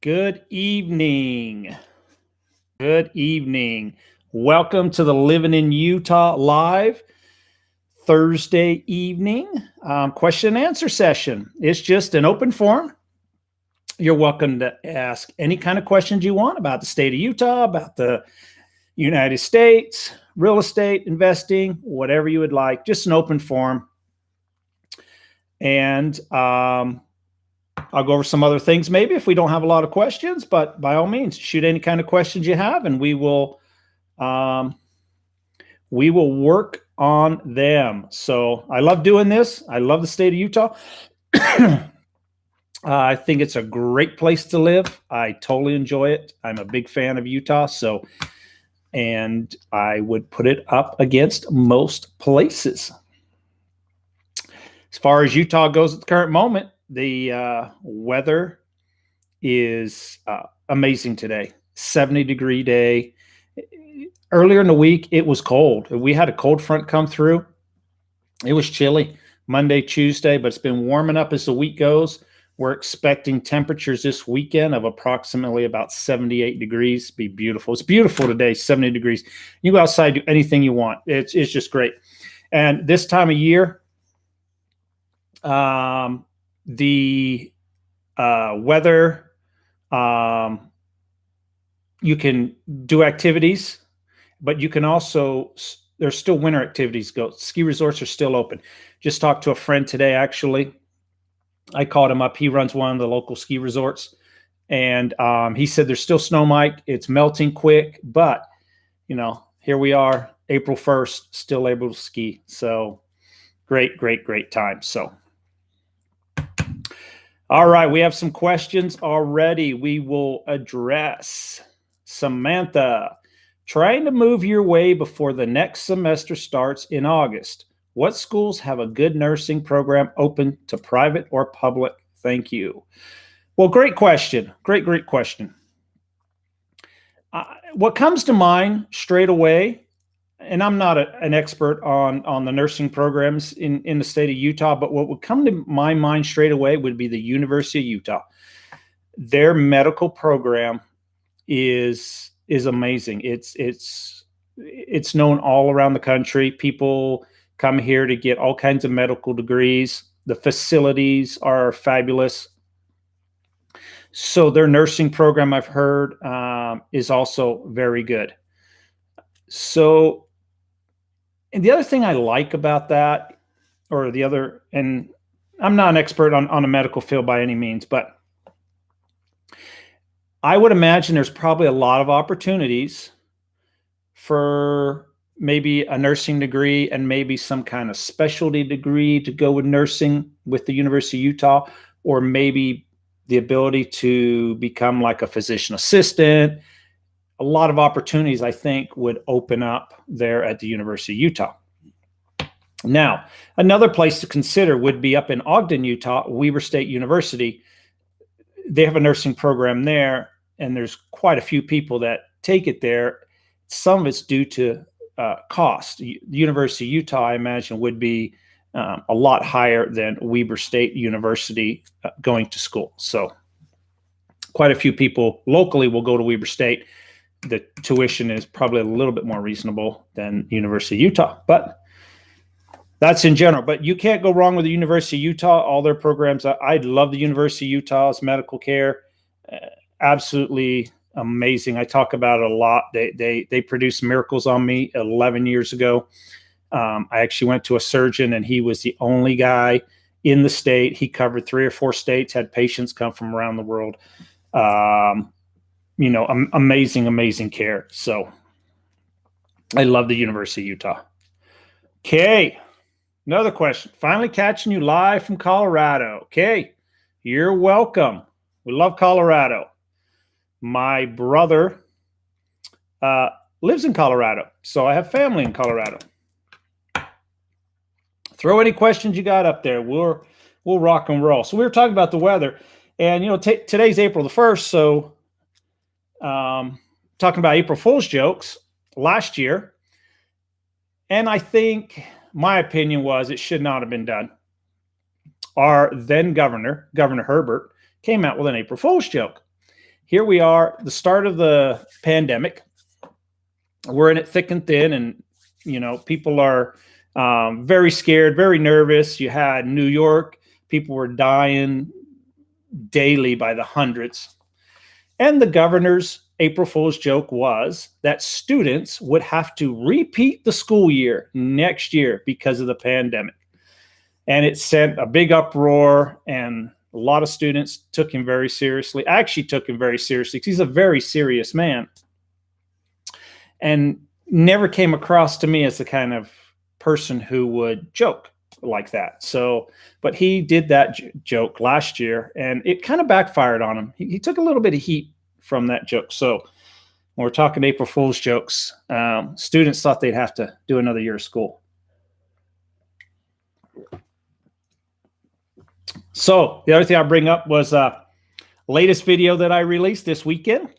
Good evening. Good evening. Welcome to the Living in Utah Live Thursday evening question and answer session. It's just an open forum. You're welcome to ask any kind of questions you want about the state of Utah, about the United States, real estate, investing, whatever you would like. Just an open forum. And I'll go over some other things maybe if we don't have a lot of questions, but by all means, shoot any kind of questions you have and we will work on them. So I love doing this. I love the state of Utah. I think it's a great place to live. I totally enjoy it. I'm a big fan of Utah. And I would put it up against most places. As far as Utah goes at the current moment, the weather is amazing today. 70-degree day. Earlier in the week, it was cold. We had a cold front come through. It was chilly Monday, Tuesday, but it's been warming up as the week goes. We're expecting temperatures this weekend of approximately about 78 degrees. Be beautiful. It's beautiful today, 70 degrees. You go outside, do anything you want. It's just great. And this time of year, the weather, you can do activities, but you can also, there's still winter activities go. Ski resorts are still open. Just talked to a friend today, actually. I called him up. He runs one of the local ski resorts. And he said there's still snow, Mike. It's melting quick, but, here we are, April 1st, still able to ski. So great time. So, all right, we have some questions already. We will address Samantha. Trying to move your way before the next semester starts in August. What schools have a good nursing program open to private or public? Thank you. Well, great question. Great question. What comes to mind straight away, and I'm not an expert on the nursing programs in the state of Utah, but what would come to my mind straight away would be the University of Utah. Their medical program is amazing. It's known all around the country. People come here to get all kinds of medical degrees. The facilities are fabulous. So their nursing program, I've heard, is also very good. So, and the other thing I like about that, and I'm not an expert on a medical field by any means, but I would imagine there's probably a lot of opportunities for maybe a nursing degree and maybe some kind of specialty degree to go with nursing with the University of Utah, or maybe the ability to become like a physician assistant. A lot of opportunities, I think, would open up there at the University of Utah. Now, another place to consider would be up in Ogden, Utah, Weber State University. They have a nursing program there, and there's quite a few people that take it there. Some of it's due to cost. The University of Utah, I imagine, would be a lot higher than Weber State University going to school. So quite a few people locally will go to Weber State. The tuition is probably a little bit more reasonable than University of Utah, but that's in general. But you can't go wrong with the University of Utah. All their programs, I love the University of Utah's medical care. Absolutely amazing. I talk about it a lot. They produced miracles on me 11 years ago. I actually went to a surgeon, and he was the only guy in the state. He covered 3 or 4 states, had patients come from around the world. Amazing care. So I love the University of Utah. Okay. Another question. Finally catching you live from Colorado. Okay. You're welcome. We love Colorado. My brother lives in Colorado, so I have family in Colorado. Throw any questions you got up there. We'll rock and roll. So we were talking about the weather, and today's April the 1st, so talking about April Fool's jokes last year, and I think my opinion was it should not have been done. Our then Governor Herbert, came out with an April Fool's joke. here we are, the start of the pandemic. We're in it thick and thin, and people are very scared, very nervous. You had New York, people were dying daily by the hundreds. And the governor's April Fool's joke was that students would have to repeat the school year next year because of the pandemic. And it sent a big uproar, and a lot of students took him very seriously. I actually took him very seriously because he's a very serious man, and never came across to me as the kind of person who would joke like that. So, but he did that joke last year, and it kind of backfired on him. He took a little bit of heat from that joke. So when we're talking April Fool's jokes, students thought they'd have to do another year of school. So the other thing I'll bring up was latest video that I released this weekend,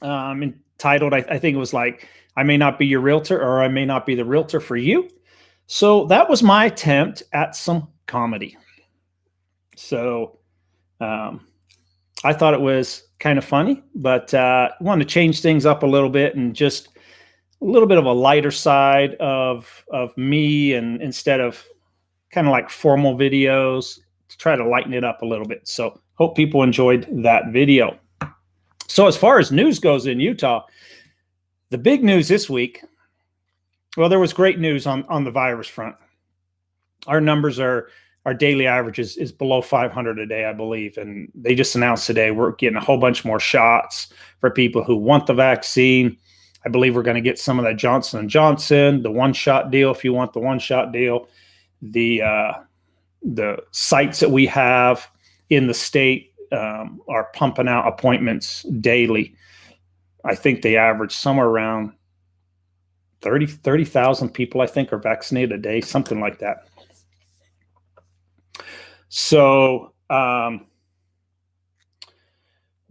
entitled, I think it was like, I may not be your realtor, or I may not be the realtor for you. So that was my attempt at some comedy. So I thought it was kind of funny, but wanted to change things up a little bit and just a little bit of a lighter side of me, and instead of kind of like formal videos, to try to lighten it up a little bit. So hope people enjoyed that video. So as far as news goes in Utah, the big news this week, well, there was great news on the virus front. Our numbers our daily average is below 500 a day, I believe. And they just announced today we're getting a whole bunch more shots for people who want the vaccine. I believe we're going to get some of that Johnson & Johnson, the one-shot deal if you want the one-shot deal. The sites that we have in the state are pumping out appointments daily. I think they average somewhere around 30,000 people, I think, are vaccinated a day, something like that. So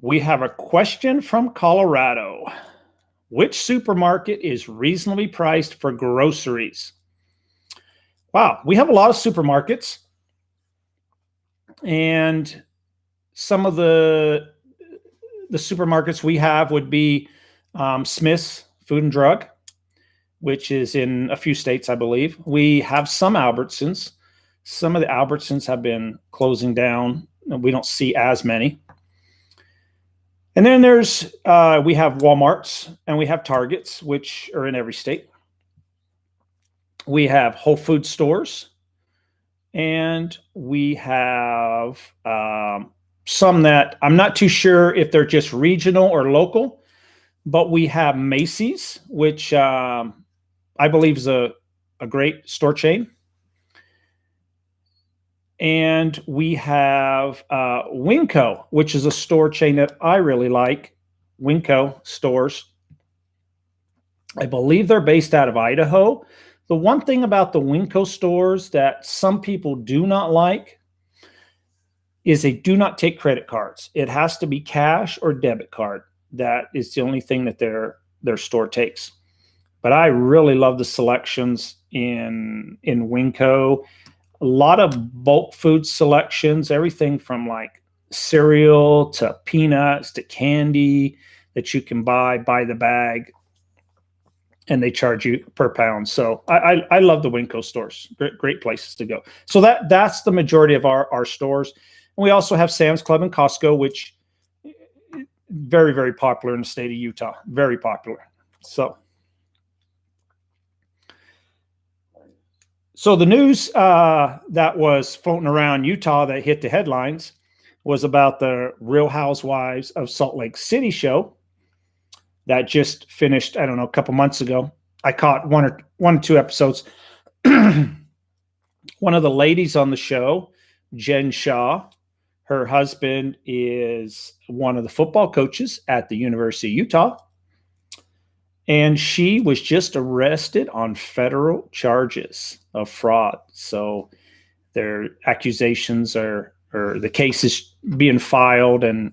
we have a question from Colorado. Which supermarket is reasonably priced for groceries? Wow, we have a lot of supermarkets, and some of the supermarkets we have would be Smith's Food and Drug, which is in a few states, I believe. We have some Albertsons. Some of the Albertsons have been closing down. We don't see as many. And then we have Walmarts, and we have Targets, which are in every state. We have Whole Food stores, and we have some that I'm not too sure if they're just regional or local, but we have Macy's, which I believe is a great store chain. And we have Winco, which is a store chain that I really like. Winco stores. I believe they're based out of Idaho. The one thing about the Winco stores that some people do not like is they do not take credit cards. It has to be cash or debit card. That is the only thing that their store takes. But I really love the selections in Winco. A lot of bulk food selections, everything from like cereal to peanuts to candy that you can buy by the bag, and they charge you per pound. So I love the Winco stores. Great places to go. So that's the majority of our stores. And we also have Sam's Club and Costco, which very, very popular in the state of Utah. Very popular. So the news that was floating around Utah that hit the headlines was about the Real Housewives of Salt Lake City show that just finished, I don't know, a couple months ago. I caught one or two episodes. One of the ladies on the show, Jen Shaw, her husband is one of the football coaches at the University of Utah. And she was just arrested on federal charges of fraud. So their accusations or the case is being filed, and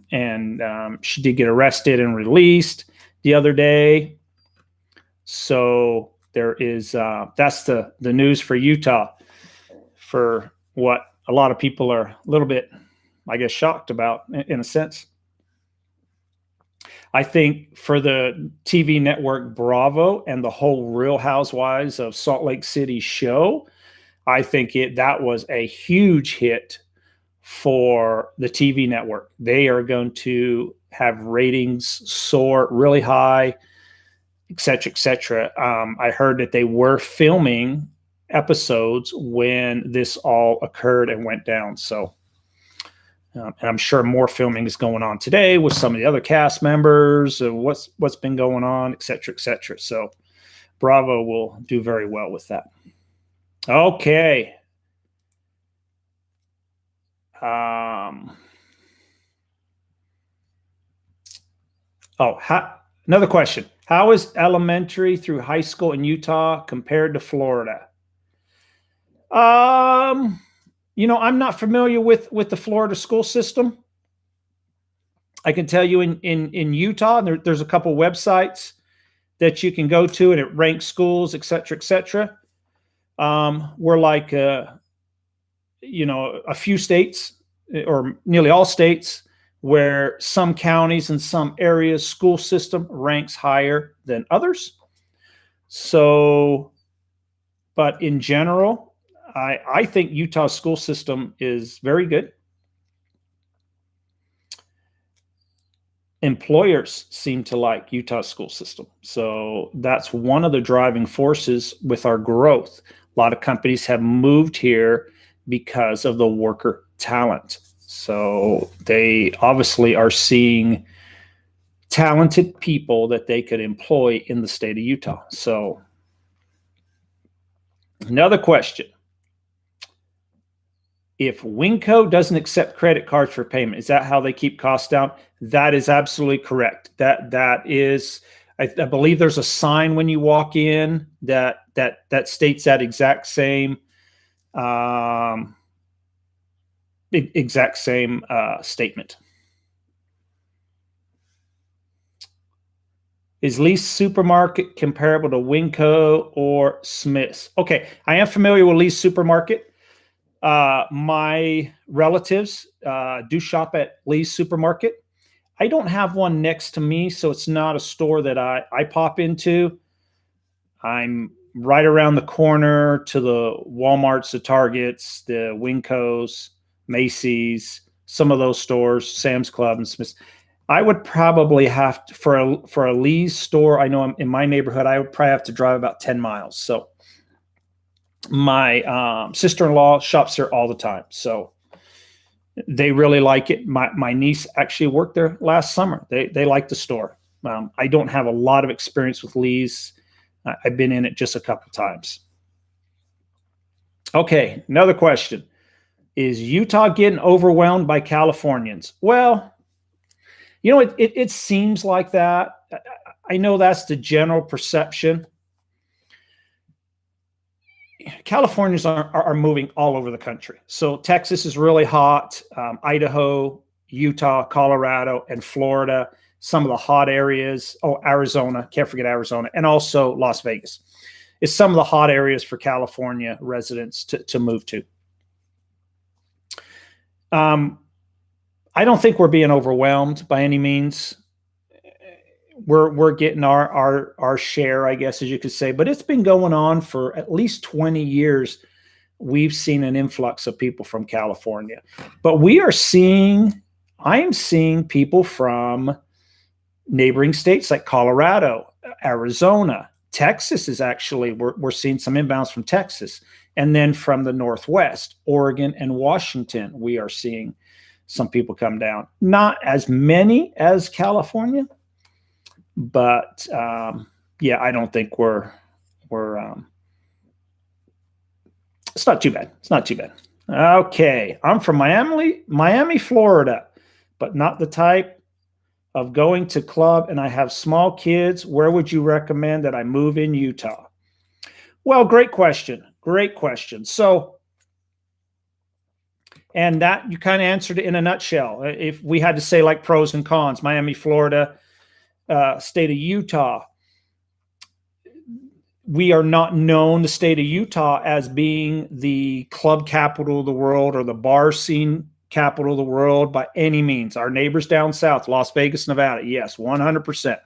she did get arrested and released the other day. So there is that's the news for Utah, for what a lot of people are a little bit, I guess, shocked about in a sense. I think for the TV network Bravo and the whole Real Housewives of Salt Lake City show, I think that was a huge hit for the TV network. They are going to have ratings soar really high, et cetera, et cetera. I heard that they were filming episodes when this all occurred and went down. So, and I'm sure more filming is going on today with some of the other cast members, what's been going on, et cetera, et cetera. So Bravo will do very well with that. Okay. Another question. How is elementary through high school in Utah compared to Florida? I'm not familiar with the Florida school system. I can tell you in Utah, there's a couple websites that you can go to, and it ranks schools, et cetera, et cetera. We're like, a few states, or nearly all states, where some counties and some areas school system ranks higher than others. So, but in general, I think Utah's school system is very good. Employers seem to like Utah's school system. So that's one of the driving forces with our growth. A lot of companies have moved here because of the worker talent. So they obviously are seeing talented people that they could employ in the state of Utah. So another question. If Winco doesn't accept credit cards for payment, is that how they keep costs down? That is absolutely correct. That is, I believe there's a sign when you walk in that states that exact same statement. Is Lee's Supermarket comparable to Winco or Smith's? Okay, I am familiar with Lee's Supermarket. My relatives do shop at Lee's Supermarket. I don't have one next to me, so it's not a store that I pop into. I'm right around the corner to the Walmarts, the Targets, the Wincos, Macy's, some of those stores, Sam's Club and Smith's. I would probably have to, for a Lee's store, I know in my neighborhood, I would probably have to drive about 10 miles. So my sister-in-law shops there all the time. So they really like it. My niece actually worked there last summer. They like the store. I don't have a lot of experience with Lee's. I've been in it just a couple times. Okay, another question. Is Utah getting overwhelmed by Californians? Well, it seems like that. I know that's the general perception. Californians are moving all over the country. So Texas is really hot. Idaho, Utah, Colorado, and Florida, some of the hot areas. Oh, Arizona, can't forget Arizona, and also Las Vegas. It's some of the hot areas for California residents to move to. I don't think we're being overwhelmed by any means. We're getting our share, I guess, as you could say, but it's been going on for at least 20 years. We've seen an influx of people from California, but I am seeing people from neighboring states like Colorado, Arizona, Texas is actually, we're seeing some inbounds from Texas, and then from the Northwest, Oregon and Washington, we are seeing some people come down. Not as many as California, but yeah, I don't think we're it's not too bad. It's not too bad. Okay, I'm from Miami, Florida, but not the type of going to club, and I have small kids. Where would you recommend that I move in Utah? Well, great question. Great question. So, and that you kind of answered it in a nutshell. If we had to say like pros and cons, Miami, Florida, state of Utah, we are not known, the state of Utah, as being the club capital of the world or the bar scene capital of the world by any means. Our neighbors down south, Las Vegas, Nevada, yes, 100%.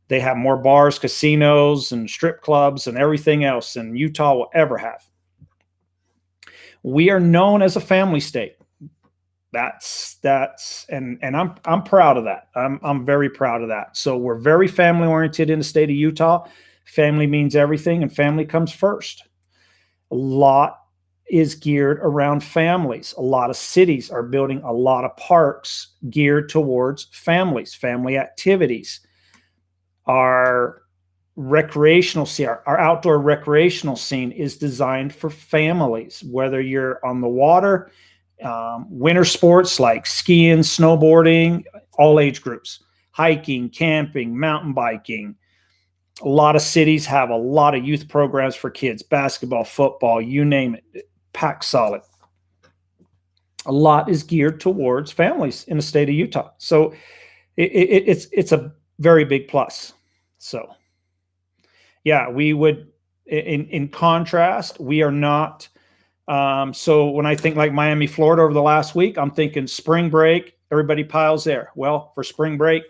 They have more bars, casinos, and strip clubs and everything else than Utah will ever have. We are known as a family state. And I'm proud of that. I'm very proud of that. So we're very family oriented in the state of Utah. Family means everything, and family comes first. A lot is geared around families. A lot of cities are building a lot of parks geared towards families, family activities. Our recreational scene, our outdoor recreational scene is designed for families, whether you're on the water, winter sports like skiing, snowboarding, all age groups, hiking, camping, mountain biking. A lot of cities have a lot of youth programs for kids, basketball, football, you name it, packed solid. A lot is geared towards families in the state of Utah. So it's a very big plus. So yeah, we would, in contrast, we are not. So when I think like Miami, Florida over the last week, I'm thinking spring break, everybody piles there. Well, for spring break,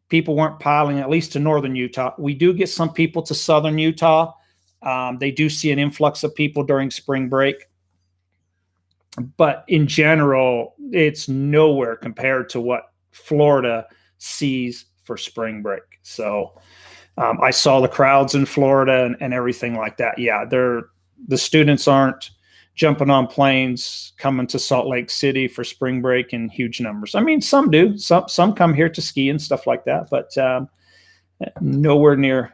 people weren't piling, at least to northern Utah. We do get some people to southern Utah. They do see an influx of people during spring break. But in general, it's nowhere compared to what Florida sees for spring break. So I saw the crowds in Florida and everything like that. Yeah, the students aren't jumping on planes coming to Salt Lake City for spring break in huge numbers. I mean, some do. Some come here to ski and stuff like that, but nowhere near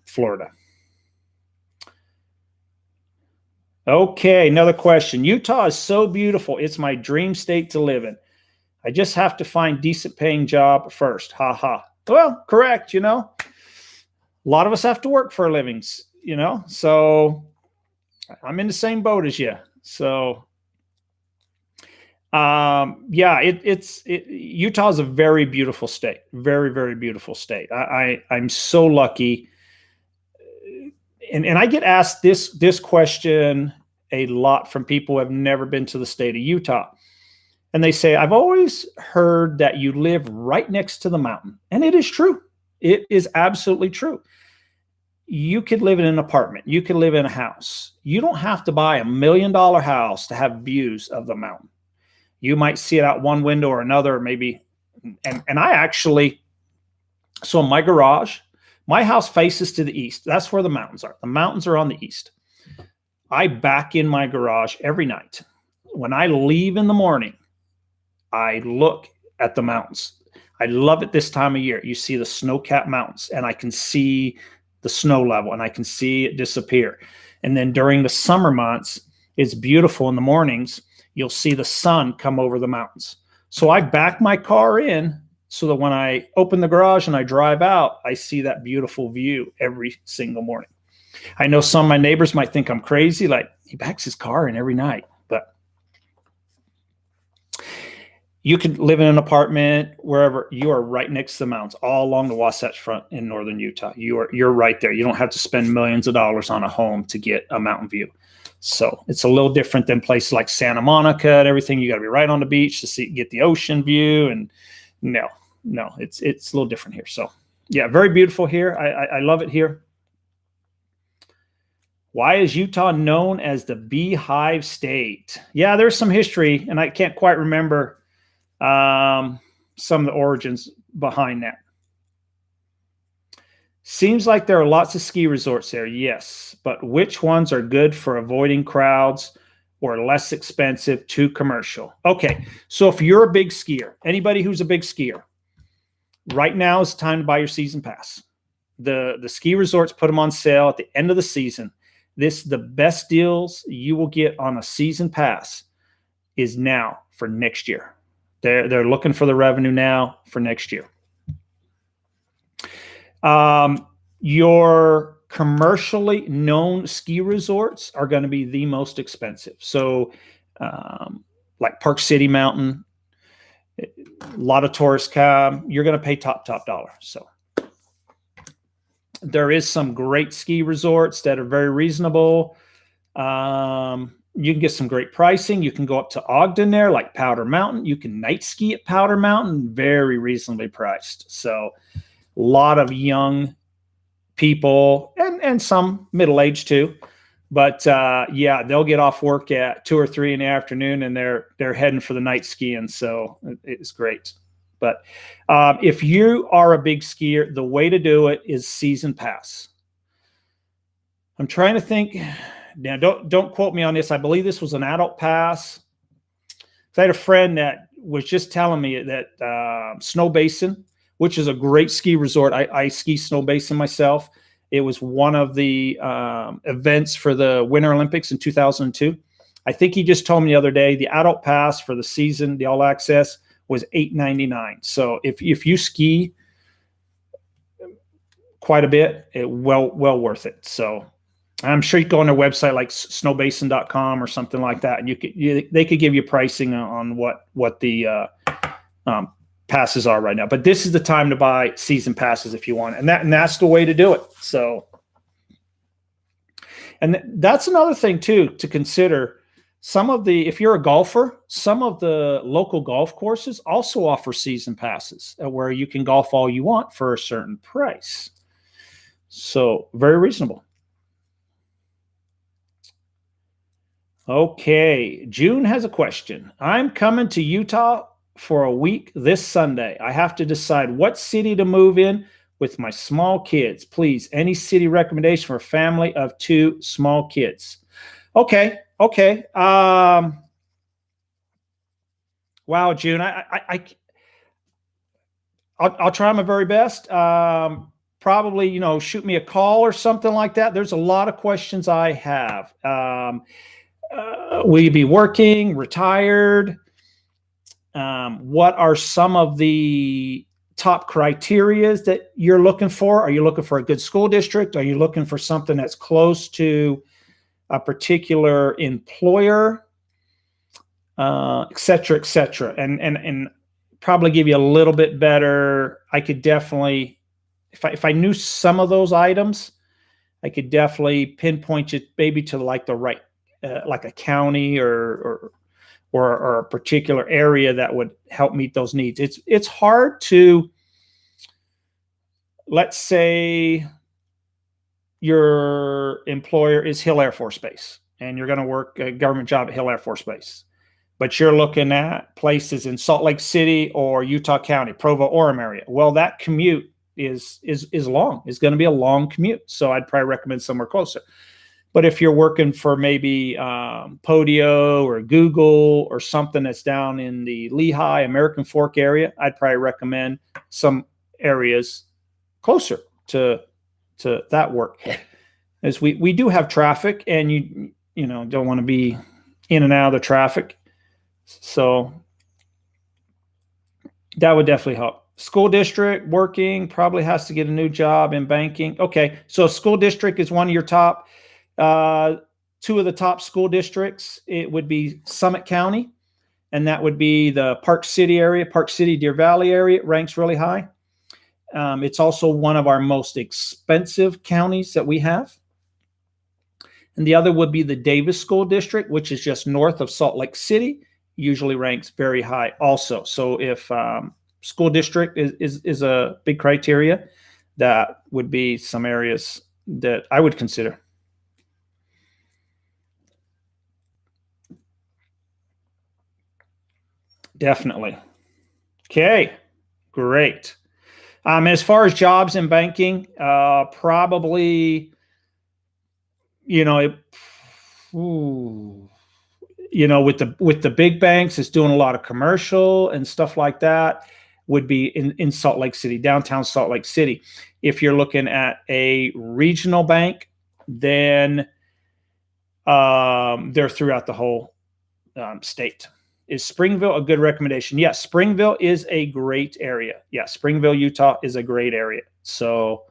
Florida. Okay, another question. Utah is so beautiful. It's my dream state to live in. I just have to find decent paying job first. Ha ha. Well, correct. A lot of us have to work for a living, so I'm in the same boat as you. So, yeah, Utah is a very beautiful state. Very, very beautiful state. I'm so lucky. And I get asked this question a lot from people who have never been to the state of Utah. And they say, I've always heard that you live right next to the mountain. And it is true. It is absolutely true. You could live in an apartment. You could live in a house. You don't have to buy $1 million house to have views of the mountain. You might see it out one window or another, maybe. And I actually, so my garage, my house faces to the east. That's where the mountains are. The mountains are on the east. I back in my garage every night. When I leave in the morning, I look at the mountains. I love it this time of year. You see the snow-capped mountains, and I can see the snow level, and I can see it disappear. And then during the summer months, it's beautiful in the mornings. You'll see the sun come over the mountains. So I back my car in so that when I open the garage and I drive out, I see that beautiful view every single morning. I know some of my neighbors might think I'm crazy, like he backs his car in every night, but you could live in an apartment wherever. You are right next to the mountains, all along the Wasatch Front in northern Utah. You're right there. You don't have to spend millions of dollars on a home to get a mountain view. So it's a little different than places like Santa Monica and everything. You got to be right on the beach to get the ocean view. And no, it's a little different here. So yeah, very beautiful here. I love it here. Why is Utah known as the Beehive State? Yeah, there's some history, and I can't quite remember some of the origins behind that. Seems like there are lots of ski resorts there, yes, but which ones are good for avoiding crowds or less expensive to commercial? Okay, so if you're a big skier, anybody who's a big skier, right now is the time to buy your season pass. The ski resorts put them on sale at the end of the season. The best deals you will get on a season pass is now for next year. They're looking for the revenue now for next year. Your commercially known ski resorts are going to be the most expensive. So like Park City Mountain, a lot of tourists come, you're going to pay top dollar. So there is some great ski resorts that are very reasonable. You can get some great pricing. You can go up to Ogden there, like Powder Mountain. You can night ski at Powder Mountain, very reasonably priced. So a lot of young people and some middle-aged too. But yeah, they'll get off work at 2 or 3 in the afternoon, and they're heading for the night skiing. So it's great. But if you are a big skier, the way to do it is season pass. I'm trying to think. Now, don't quote me on this. I believe this was an adult pass. I had a friend that was just telling me that Snow Basin, which is a great ski resort. I ski Snow Basin myself. It was one of the events for the Winter Olympics in 2002. I think he just told me the other day the adult pass for the season, the all access, was $8.99. So if you ski quite a bit, well worth it. So I'm sure you go on their website like snowbasin.com or something like that, and they could give you pricing on what the passes are right now. But this is the time to buy season passes if you want, and that's the way to do it. So, and that's another thing too to consider. If you're a golfer, some of the local golf courses also offer season passes where you can golf all you want for a certain price. So very reasonable. Okay, June has a question. I'm coming to Utah for a week this Sunday. I have to decide what city to move in with my small kids. Please, any city recommendation for a family of 2 small kids? Okay. Wow, June, I'll try my very best. Probably, shoot me a call or something like that. There's a lot of questions I have. Will you be working, retired? What are some of the top criterias that you're looking for? Are you looking for a good school district? Are you looking for something that's close to a particular employer, et cetera, et cetera? And probably give you a little bit better. I could definitely, if I knew some of those items, I could definitely pinpoint you maybe to like the right, like a county or a particular area that would help meet those needs. It's hard to, let's say your employer is Hill Air Force Base and you're going to work a government job at Hill Air Force Base, but you're looking at places in Salt Lake City or Utah County, Provo-Orem area. Well, that commute is long. It's going to be a long commute. So I'd probably recommend somewhere closer. But if you're working for maybe Podio or Google or something that's down in the Lehigh, American Fork area, I'd probably recommend some areas closer to that work. As we do have traffic, and you don't want to be in and out of the traffic. So that would definitely help. School district, working, probably has to get a new job in banking. Okay, so school district is one of your top. 2 of the top school districts, it would be Summit County, and that would be the Park City area, Park City, Deer Valley area. It ranks really high. It's also one of our most expensive counties that we have. And the other would be the Davis School District, which is just north of Salt Lake City, usually ranks very high also. So if school district is a big criteria, that would be some areas that I would consider. Definitely. Okay, great. As far as jobs in banking, probably, with the big banks, it's doing a lot of commercial and stuff like that, would be in Salt Lake City, downtown Salt Lake City. If you're looking at a regional bank, then they're throughout the whole state. Is Springville a good recommendation? Yes, Springville is a great area. Yeah, Springville, Utah is a great area. So,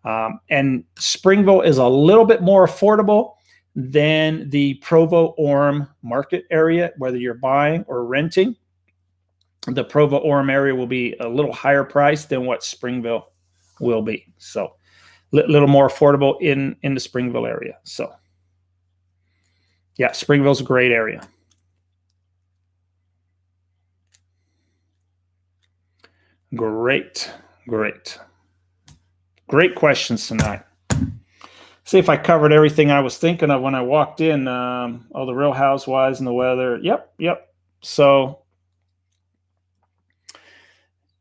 and Springville is a little bit more affordable than the Provo-Orem market area, whether you're buying or renting. The Provo-Orem area will be a little higher price than what Springville will be. So, a little more affordable in the Springville area. So, Yeah, Springville's a great area. Great, great. Great questions tonight. See if I covered everything I was thinking of when I walked in. The Real Housewives and the weather. Yep. So,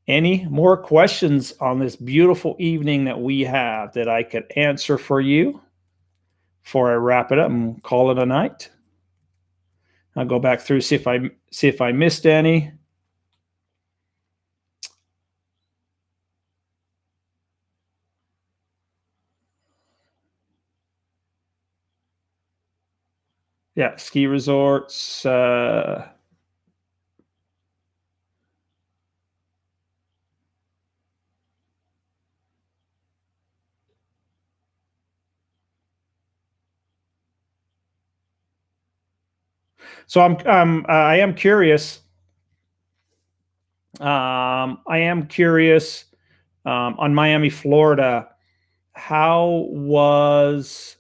any more questions on this beautiful evening that we have that I could answer for you before I wrap it up and call it a night? I'll go back through, see if I missed any. Yeah, ski resorts. So I am curious. On Miami, Florida. How was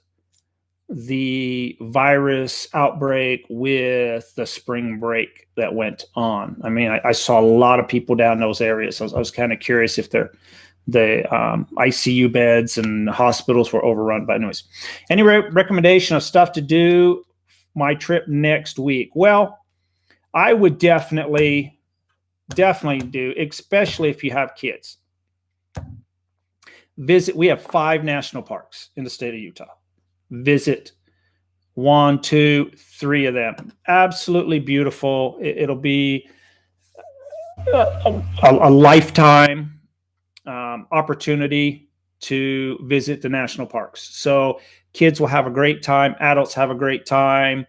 the virus outbreak with the spring break that went on? I mean, I saw a lot of people down in those areas. I was kind of curious if the ICU beds and hospitals were overrun. But anyways, any recommendation of stuff to do my trip next week? Well, I would definitely do, especially if you have kids. We have 5 national parks in the state of Utah. Visit 1, 2, 3 of them. Absolutely beautiful. It'll be a lifetime opportunity to visit the national parks. So kids will have a great time. Adults have a great time.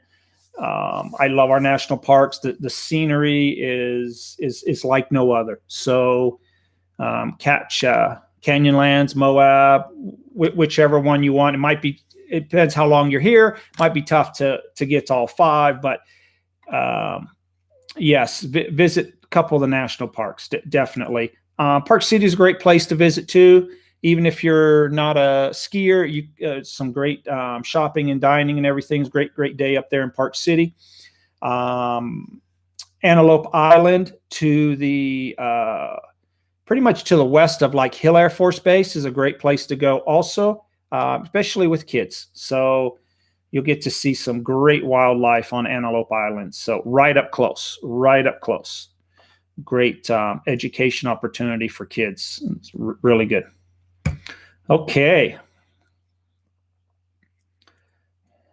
I love our national parks. The scenery is like no other. So catch Canyonlands, Moab, whichever one you want. It depends how long you're here. It might be tough to get to all 5, but yes, visit a couple of the national parks, definitely. Park City is a great place to visit too. Even if you're not a skier, some great shopping and dining and everything's great day up there in Park City. Antelope Island to the pretty much to the west of like Hill Air Force Base is a great place to go also, especially with kids. So you'll get to see some great wildlife on Antelope Island. So right up close. Great education opportunity for kids. It's really good. Okay.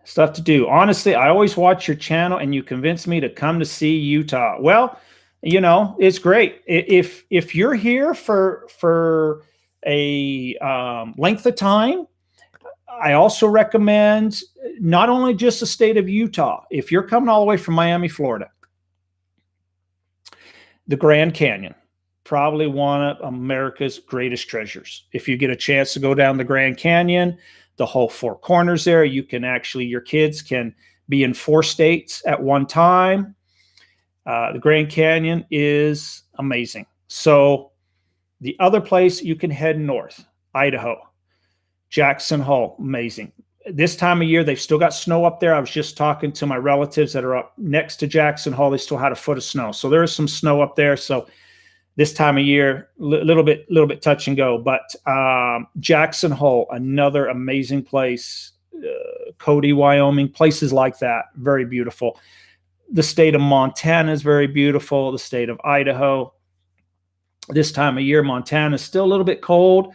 Stuff to do. Honestly, I always watch your channel and you convince me to come to see Utah. Well, it's great. If you're here for a length of time, I also recommend not only just the state of Utah. If you're coming all the way from Miami, Florida, the Grand Canyon, probably one of America's greatest treasures. If you get a chance to go down the Grand Canyon, the whole 4 corners there, your kids can be in 4 states at one time. The Grand Canyon is amazing. So the other place, you can head north, Idaho, Jackson Hole, amazing. This time of year, they've still got snow up there. I was just talking to my relatives that are up next to Jackson Hole. They still had a foot of snow. So there is some snow up there. So this time of year, little bit touch and go. But Jackson Hole, another amazing place. Cody, Wyoming, places like that, very beautiful. The state of Montana is very beautiful. The state of Idaho. This time of year, Montana is still a little bit cold.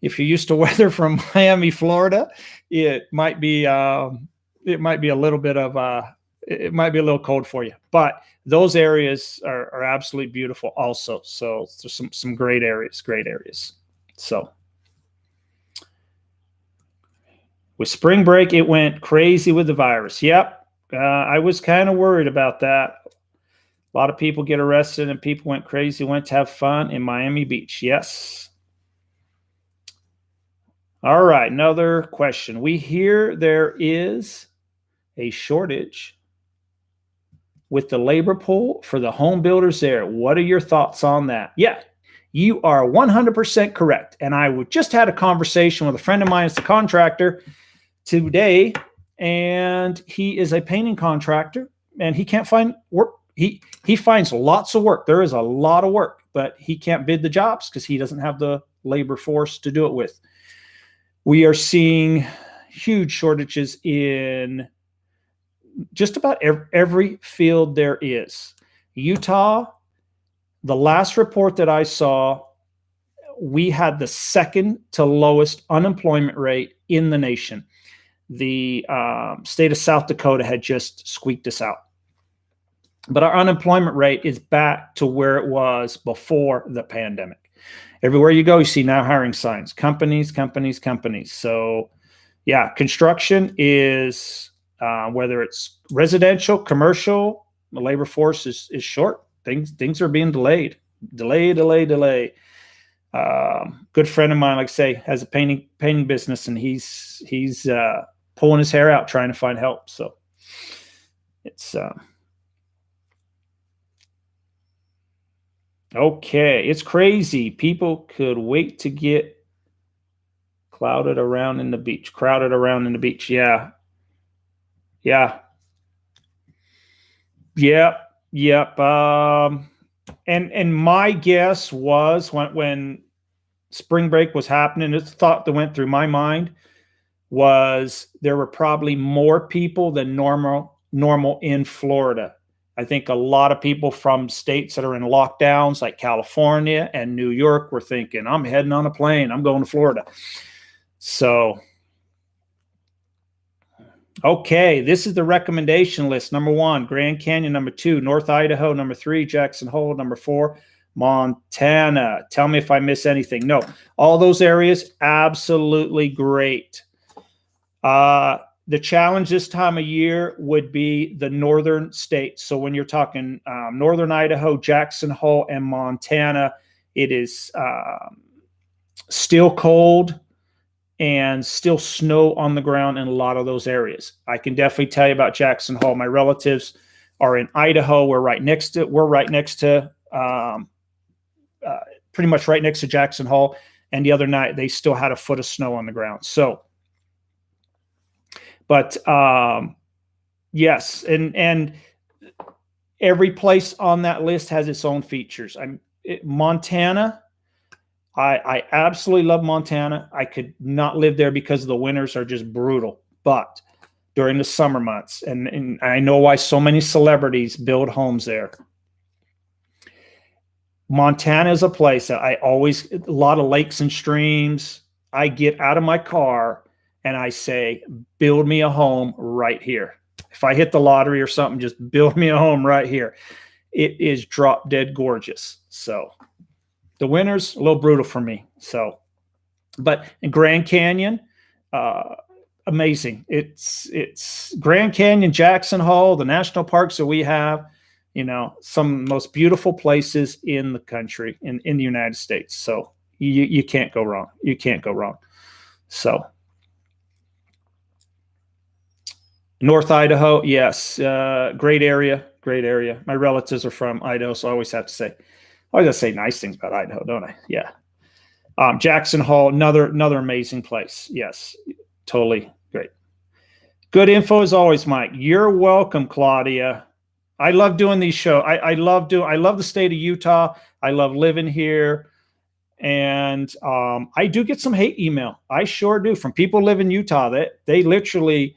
If you're used to weather from Miami, Florida, it might be a little cold for you. But those areas are absolutely beautiful also. So there's some great areas. So with spring break, it went crazy with the virus. Yep. I was kind of worried about that. A lot of people get arrested and people went crazy, went to have fun in Miami Beach. Yes. All right. Another question. We hear there is a shortage with the labor pool for the home builders there. What are your thoughts on that? Yeah, you are 100% correct. And I just had a conversation with a friend of mine, it's a contractor today, and he is a painting contractor, and he can't find work. He finds lots of work. There is a lot of work, but he can't bid the jobs because he doesn't have the labor force to do it with. We are seeing huge shortages in just about every field there is. Utah, the last report that I saw, we had the second to lowest unemployment rate in the nation. The state of South Dakota had just squeaked us out. But our unemployment rate is back to where it was before the pandemic. Everywhere you go, you see now hiring signs, companies. So yeah, construction is, whether it's residential, commercial, the labor force is short. Things are being delayed. Good friend of mine, like I say, has a painting business, and he's pulling his hair out trying to find help. So it's okay. It's crazy. People could wait to get crowded around in the beach. Yeah. Yep. And my guess was when spring break was happening, the thought that went through my mind was there were probably more people than normal in Florida. I think a lot of people from states that are in lockdowns like California and New York were thinking, I'm heading on a plane, I'm going to Florida. So, okay, this is the recommendation list. Number 1, Grand Canyon. Number 2, North Idaho. Number 3, Jackson Hole. Number 4, Montana. Tell me if I miss anything. No, all those areas, absolutely great. The challenge this time of year would be the northern states. So when you're talking northern Idaho, Jackson Hole, and Montana, it is still cold and still snow on the ground in a lot of those areas. I can definitely tell you about Jackson Hole. My relatives are in Idaho. We're right next to pretty much right next to Jackson Hole. And the other night they still had a foot of snow on the ground. So, but yes, and every place on that list has its own features. Montana, I absolutely love Montana. I could not live there because the winters are just brutal. But during the summer months, and I know why so many celebrities build homes there. Montana is a place that a lot of lakes and streams. I get out of my car and I say, build me a home right here. If I hit the lottery or something, just build me a home right here. It is drop dead gorgeous. So the winter's a little brutal for me. So, but in Grand Canyon, amazing. It's Grand Canyon, Jackson Hole, the national parks that we have, some of the most beautiful places in the country, in the United States. So you can't go wrong. So North Idaho, yes, great area. My relatives are from Idaho, so I always have to say nice things about Idaho, don't I? Yeah. Jackson Hole, another amazing place. Yes, totally great. Good info as always, Mike. You're welcome, Claudia. I love doing these shows. I love the state of Utah. I love living here. And I do get some hate email. I sure do, from people who live in Utah. They literally,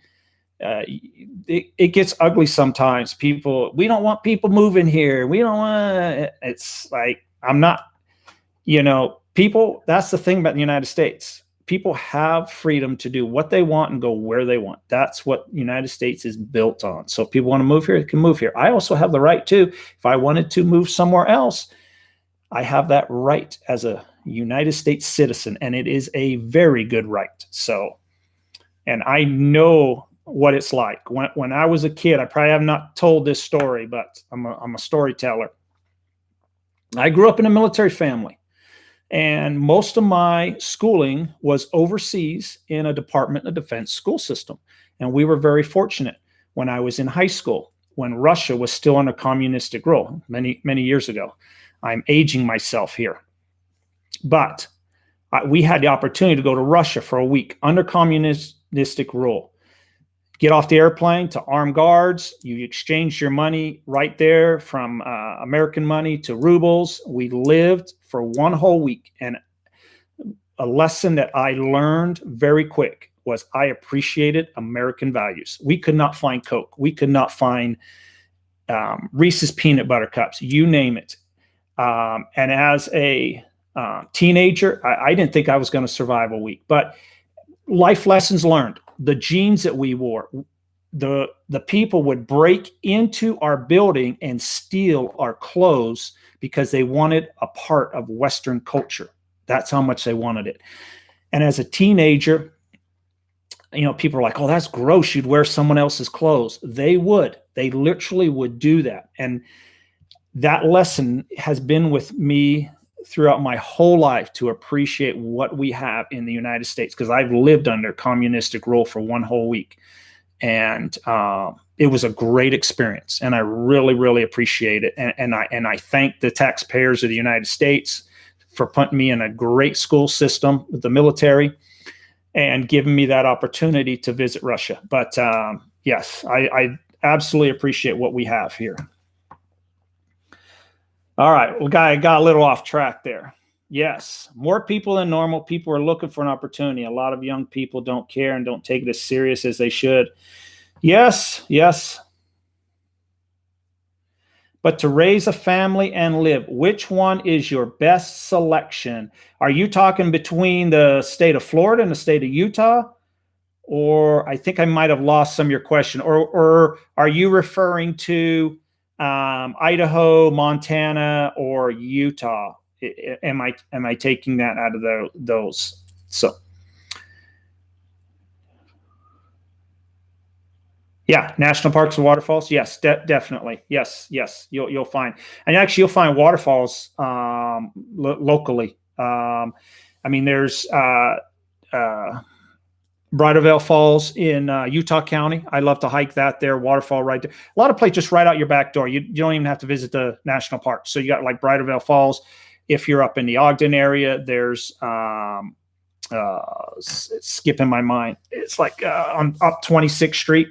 it gets ugly sometimes. We don't want people moving here. We don't want. It's like, I'm not. People. That's the thing about the United States. People have freedom to do what they want and go where they want. That's what the United States is built on. So if people want to move here, they can move here. I also have the right to. If I wanted to move somewhere else, I have that right as a United States citizen, and it is a very good right. So, and I know what it's like. When I was a kid, I probably have not told this story, but I'm a storyteller. I grew up in a military family, and most of my schooling was overseas in a Department of Defense school system. And we were very fortunate when I was in high school, when Russia was still under communistic rule many, many years ago. I'm aging myself here. But we had the opportunity to go to Russia for a week under communistic rule. get off the airplane to armed guards. You exchange your money right there from American money to rubles. We lived for one whole week. And a lesson that I learned very quick was I appreciated American values. We could not find Coke. We could not find Reese's peanut butter cups, you name it. And as a teenager, I didn't think I was going to survive a week, but life lessons learned. The jeans that we wore, the people would break into our building and steal our clothes because they wanted a part of Western culture. That's how much they wanted it. And as a teenager, people are like, oh, that's gross. You'd wear someone else's clothes. They would. They literally would do that. And that lesson has been with me throughout my whole life, to appreciate what we have in the United States, because I've lived under communistic rule for one whole week. And it was a great experience. And I really, really appreciate it. And I thank the taxpayers of the United States for putting me in a great school system with the military and giving me that opportunity to visit Russia. But yes, I absolutely appreciate what we have here. All right. Well, I got a little off track there. Yes, more people than normal. People are looking for an opportunity. A lot of young people don't care and don't take it as serious as they should. Yes, yes. But to raise a family and live, which one is your best selection? Are you talking between the state of Florida and the state of Utah? Or I think I might have lost some of your question. Or are you referring to Idaho, Montana, or Utah? Am I taking that out of those? So, yeah, national parks and waterfalls. Yes, definitely. Yes, you'll find, and actually you'll find waterfalls locally. I mean, there's Bridal Veil Falls in Utah County. I love to hike that there. Waterfall right there. A lot of places just right out your back door. You don't even have to visit the national park. So you got like Bridal Veil Falls. If you're up in the Ogden area, there's it's skipping my mind. It's like on up 26th Street.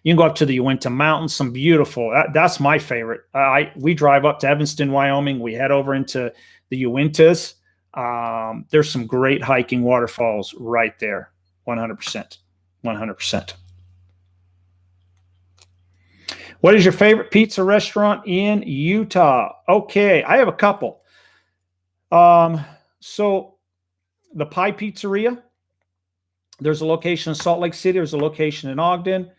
You can go up to the Uinta Mountains. Some beautiful. That's my favorite. We drive up to Evanston, Wyoming. We head over into the Uintas. There's some great hiking waterfalls right there. 100%. 100%. What is your favorite pizza restaurant in Utah? Okay, I have a couple. So the Pie Pizzeria, there's a location in Salt Lake City. There's a location in Ogden.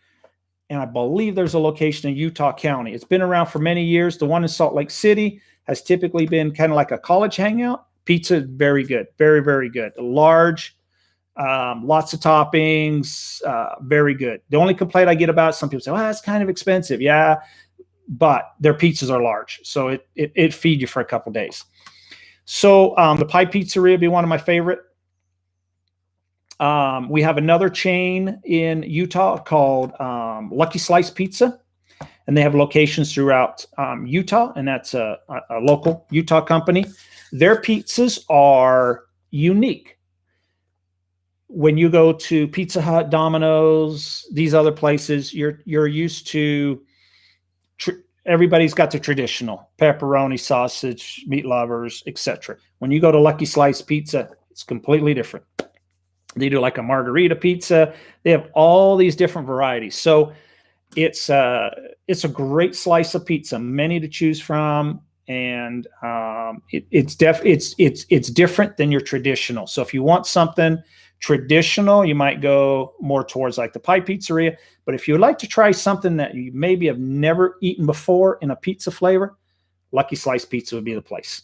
And I believe there's a location in Utah County. It's been around for many years. The one in Salt Lake City has typically been kind of like a college hangout. Pizza, very good. Very, very good. Large, lots of toppings, very good. The only complaint I get about it, some people say, well, that's kind of expensive. Yeah, but their pizzas are large. So it feed you for a couple days. So the Pie Pizzeria would be one of my favorite. We have another chain in Utah called Lucky Slice Pizza, and they have locations throughout Utah, and that's a local Utah company. Their pizzas are unique. When you go to Pizza Hut, Domino's, these other places, you're used to. Everybody's got the traditional pepperoni, sausage, meat lovers, etc. When you go to Lucky Slice Pizza, it's completely different. They do like a margarita pizza. They have all these different varieties. So it's a great slice of pizza, many to choose from, and it's different than your traditional. So if you want something traditional, you might go more towards like the Pie Pizzeria. But if you would like to try something that you maybe have never eaten before in a pizza flavor, Lucky Slice Pizza would be the place.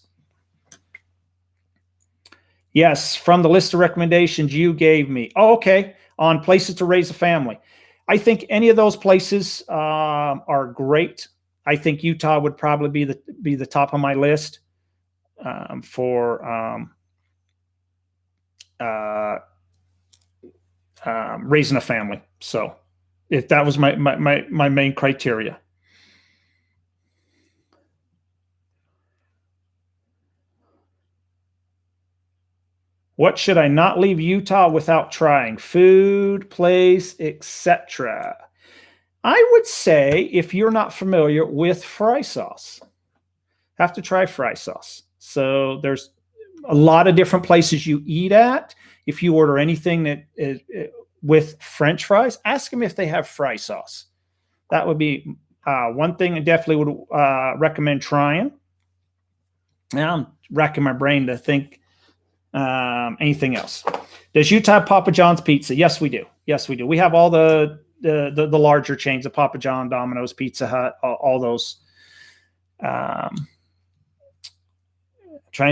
Yes, from the list of recommendations you gave me. Oh, okay, on places to raise a family. I think any of those places are great. I think Utah would probably be the top of my list for raising a family. So, if that was my main criteria. What should I not leave Utah without trying? Food, place, etc. I would say if you're not familiar with fry sauce, have to try fry sauce. So there's a lot of different places you eat at. If you order anything that is with French fries, ask them if they have fry sauce. That would be one thing I definitely would recommend trying. Now I'm racking my brain to think anything else. Does Utah have Papa John's pizza? Yes, we do. Yes, we do. We have all the larger chains of Papa John, Domino's, Pizza Hut, all those. Trying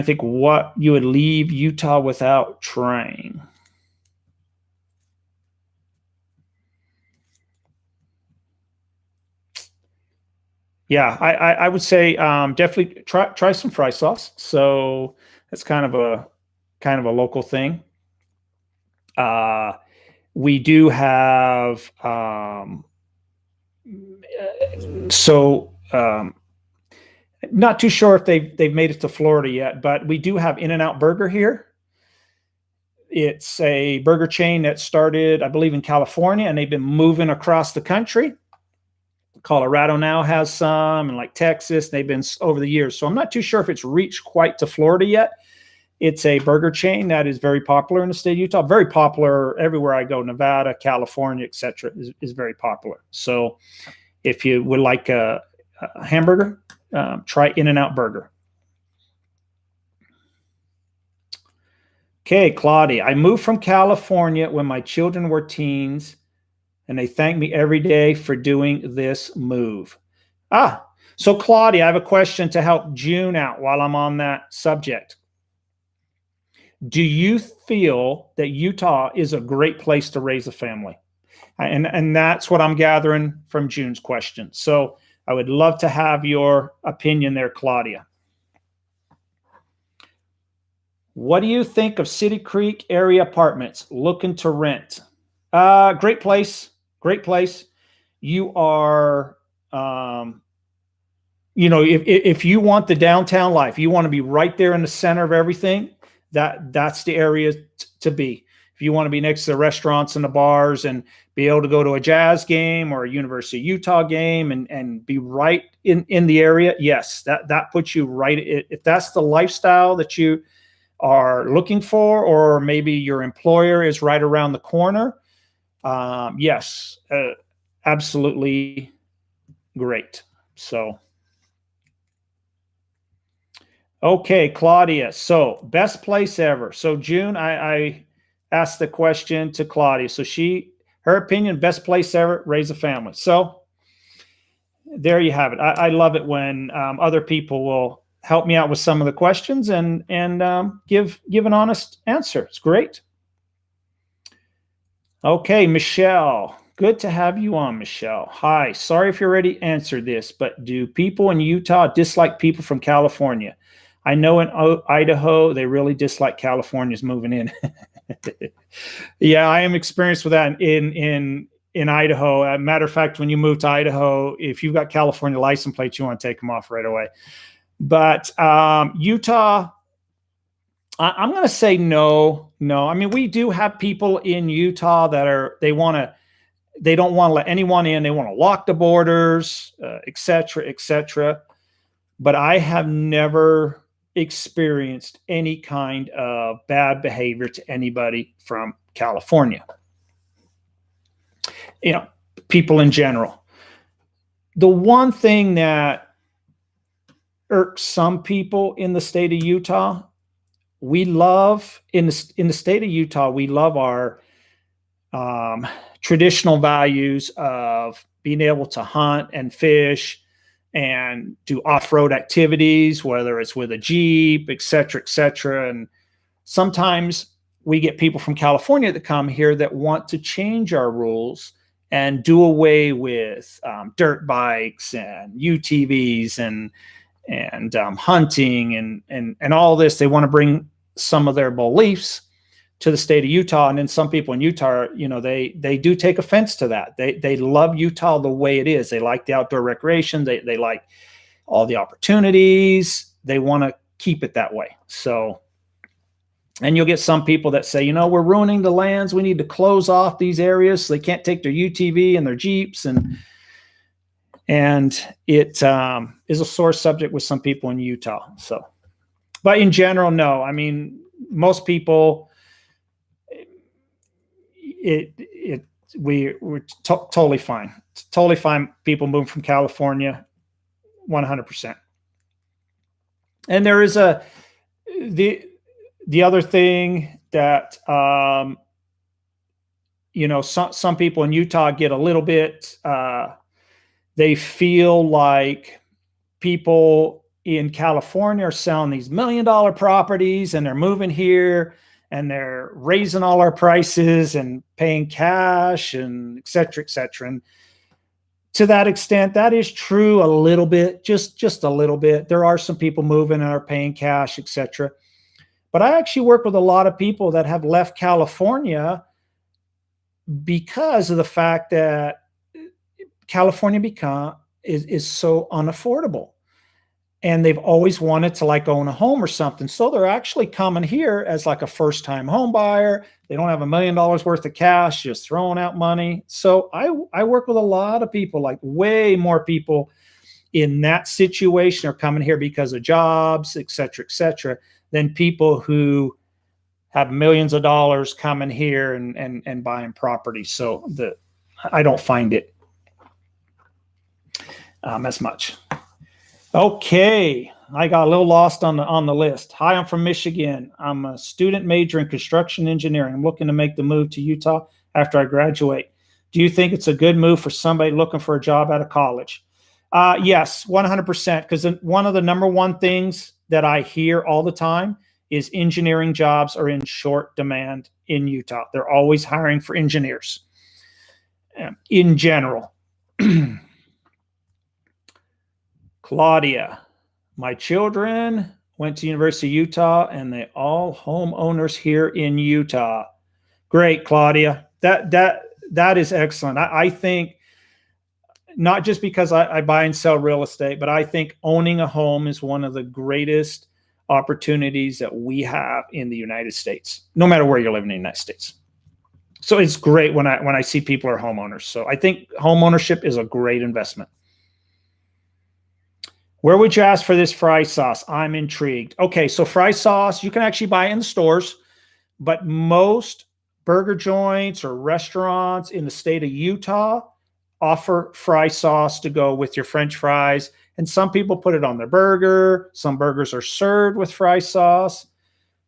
to think what you would leave Utah without trying. Yeah, I would say definitely try some fry sauce. So that's kind of a local thing. We do have not too sure if they've made it to Florida yet, but we do have In-N-Out Burger here. It's a burger chain that started, I believe, in California, and they've been moving across the country. Colorado now has some, and like Texas, they've been over the years. So I'm not too sure if it's reached quite to Florida yet. It's a burger chain that is very popular in the state of Utah, very popular everywhere I go. Nevada, California, etc. is very popular. So if you would like a hamburger, try In-N-Out Burger. Okay, Claudia, I moved from California when my children were teens, and they thank me every day for doing this move. So Claudia, I have a question to help June out while I'm on that subject. Do you feel that Utah is a great place to raise a family? And that's what I'm gathering from June's question. So I would love to have your opinion there, Claudia. What do you think of City Creek area apartments looking to rent? Great place. Great place. You are, if you want the downtown life, you want to be right there in the center of everything, that's the area to be. If you want to be next to the restaurants and the bars and be able to go to a Jazz game or a University of Utah game and be right in the area, yes, that puts you right. If that's the lifestyle that you are looking for, or maybe your employer is right around the corner, yes, absolutely great. So, okay, Claudia. So best place ever. So June, I asked the question to Claudia. So her opinion, best place ever, raise a family. So there you have it. I love it when other people will help me out with some of the questions and give an honest answer. It's great. Okay, Michelle. Good to have you on, Michelle. Hi. Sorry if you already answered this, but do people in Utah dislike people from California? I know in Idaho, they really dislike Californians moving in. Yeah, I am experienced with that in Idaho. As a matter of fact, when you move to Idaho, if you've got California license plates, you want to take them off right away. But Utah, I'm going to say no. I mean, we do have people in Utah that they don't want to let anyone in. They want to lock the borders, et cetera. But I have never experienced any kind of bad behavior to anybody from California. People in general. The one thing that irks some people in the state of Utah, we love in the state of Utah, we love our traditional values of being able to hunt and fish and do off-road activities, whether it's with a Jeep, et cetera. And sometimes we get people from California that come here that want to change our rules and do away with dirt bikes and UTVs and hunting and all this. They want to bring some of their beliefs to the state of Utah. And then some people in Utah, they do take offense to that. They love Utah the way it is. They like the outdoor recreation. They like all the opportunities. They want to keep it that way. So And you'll get some people that say, we're ruining the lands. We need to close off these areas so they can't take their UTV and their Jeeps. And it is a sore subject with some people in Utah. So, but in general, no. I mean, most people, we're totally fine. It's totally fine. People move from California, 100%. And there is the other thing that, some people in Utah get a little bit, they feel like people in California are selling these $1 million properties and they're moving here and they're raising all our prices and paying cash and et cetera, et cetera. And to that extent, that is true a little bit, just a little bit. There are some people moving and are paying cash, et cetera. But I actually work with a lot of people that have left California because of the fact that California is so unaffordable. And they've always wanted to own a home or something. So they're actually coming here as a first-time home buyer. They don't have $1 million worth of cash, just throwing out money. So I work with a lot of people, way more people in that situation are coming here because of jobs, et cetera, than people who have millions of dollars coming here and buying property. So I don't find it as much. Okay, I got a little lost on the list. Hi, I'm from Michigan. I'm a student major in construction engineering. I'm looking to make the move to Utah after I graduate. Do you think it's a good move for somebody looking for a job out of college? Yes, 100%. Because one of the number one things that I hear all the time is engineering jobs are in short demand in Utah. They're always hiring for engineers in general. Claudia, my children went to University of Utah and they all homeowners here in Utah. Great, Claudia. That is excellent. I think not just because I buy and sell real estate, but I think owning a home is one of the greatest opportunities that we have in the United States, no matter where you're living in the United States. So it's great when I see people are homeowners. So I think home ownership is a great investment. Where would you ask for this fry sauce? I'm intrigued. Okay, so fry sauce, you can actually buy it in the stores, but most burger joints or restaurants in the state of Utah offer fry sauce to go with your French fries. And some people put it on their burger. Some burgers are served with fry sauce.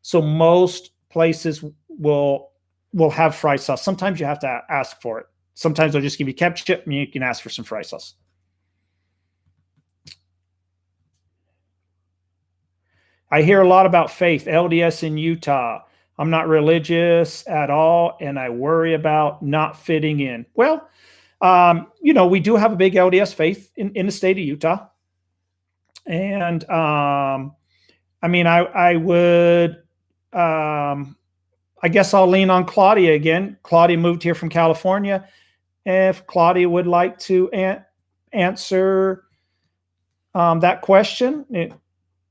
So most places will have fry sauce. Sometimes you have to ask for it. Sometimes they'll just give you ketchup and you can ask for some fry sauce. I hear a lot about faith, LDS in Utah. I'm not religious at all, and I worry about not fitting in. Well, we do have a big LDS faith in the state of Utah. And, I would, I guess I'll lean on Claudia again. Claudia moved here from California. If Claudia would like to answer that question,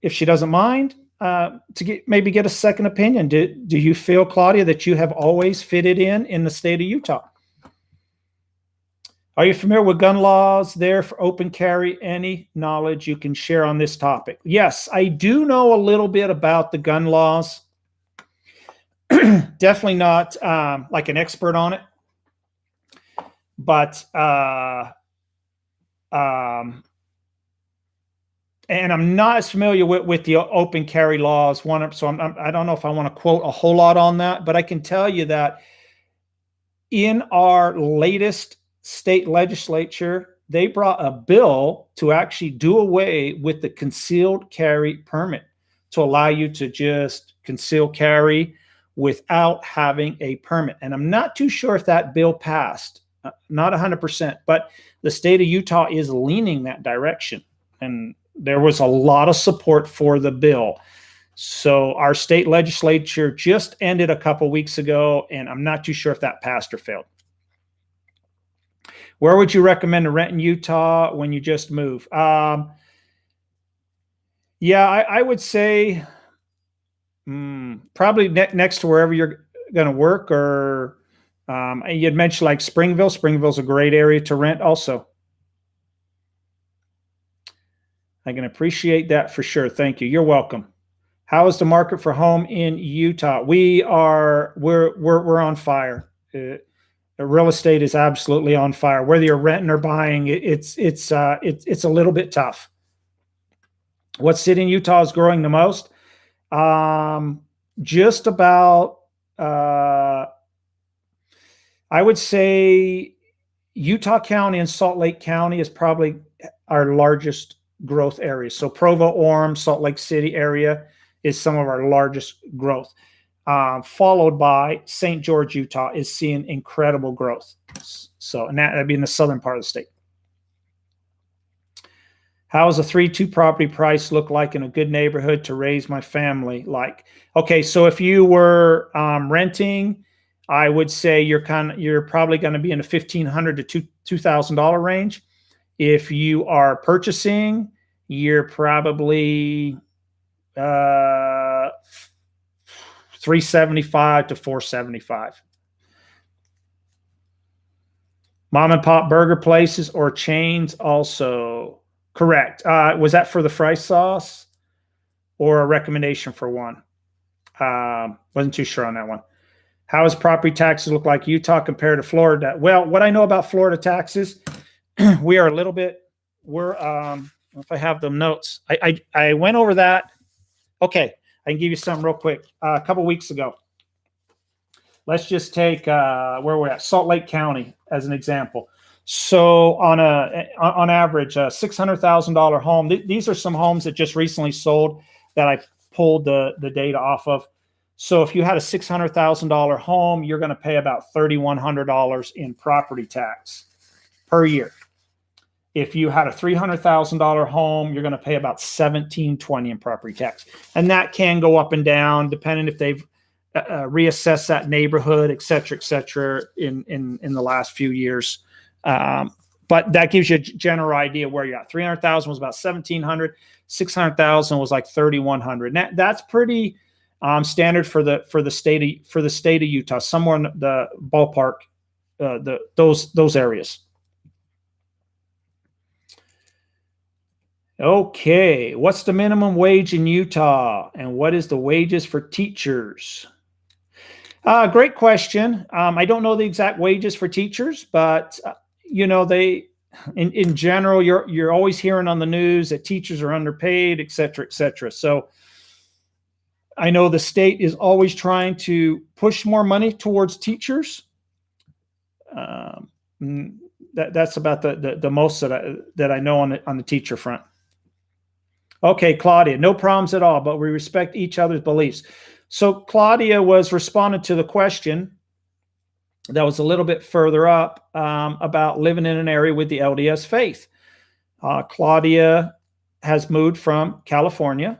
if she doesn't mind, to maybe get a second opinion. Do you feel, Claudia, that you have always fitted in the state of Utah? Are you familiar with gun laws there for open carry? Any knowledge you can share on this topic? Yes, I do know a little bit about the gun laws. Definitely not like an expert on it, but and I'm not as familiar with the open carry laws. So I don't know if I want to quote a whole lot on that, but I can tell you that in our latest state legislature, they brought a bill to actually do away with the concealed carry permit to allow you to just conceal carry without having a permit. And I'm not too sure if that bill passed, not 100%, but the state of Utah is leaning that direction. And there was a lot of support for the bill. So our state legislature just ended a couple weeks ago, and I'm not too sure if that passed or failed. Where would you recommend to rent in Utah when you just move? Yeah, I would say, probably next to wherever you're going to work, or you'd mentioned like Springville. Springville's a great area to rent also. I can appreciate that for sure. Thank you. You're welcome. How is the market for home in Utah? We're on fire. Real estate is absolutely on fire. Whether you're renting or buying, it's a little bit tough. What city in Utah is growing the most? Just about, I would say Utah County and Salt Lake County is probably our largest growth areas. So Provo, Orem, Salt Lake City area is some of our largest growth. Followed by St. George, Utah is seeing incredible growth. So, and that'd be in the southern part of the state. How does a 3-2 property price look like in a good neighborhood to raise my family? Like, okay, so if you were renting, I would say you're probably going to be in the $1,500 to $2,000 range. If you are purchasing, you're probably $375 to $475. Mom and pop burger places or chains also. Correct. Was that for the fry sauce or a recommendation for one? Wasn't too sure on that one. How does property taxes look like Utah compared to Florida? Well, what I know about Florida taxes, we are a little bit, if I have the notes, I went over that. Okay. I can give you some real quick. A couple weeks ago, let's just take where we're at, Salt Lake County as an example. So on average, a $600,000 home. These are some homes that just recently sold that I pulled the data off of. So if you had a $600,000 home, you're going to pay about $3,100 in property tax per year. If you had a $300,000 home, you're going to pay about $1,720 in property tax, and that can go up and down depending if they've reassessed that neighborhood, et cetera, in the last few years. But that gives you a general idea where you're at. 300,000 was about 1,700. 600,000 was like 3,100. That's pretty standard for the state of Utah, somewhere in the ballpark, those areas. Okay, what's the minimum wage in Utah, and what is the wages for teachers? Great question. I don't know the exact wages for teachers, but they, in general, you're always hearing on the news that teachers are underpaid, et cetera, et cetera. So I know the state is always trying to push more money towards teachers. That's about the most that I know on the teacher front. Okay, Claudia, no problems at all, but we respect each other's beliefs. So Claudia was responding to the question that was a little bit further up about living in an area with the LDS faith. Claudia has moved from California,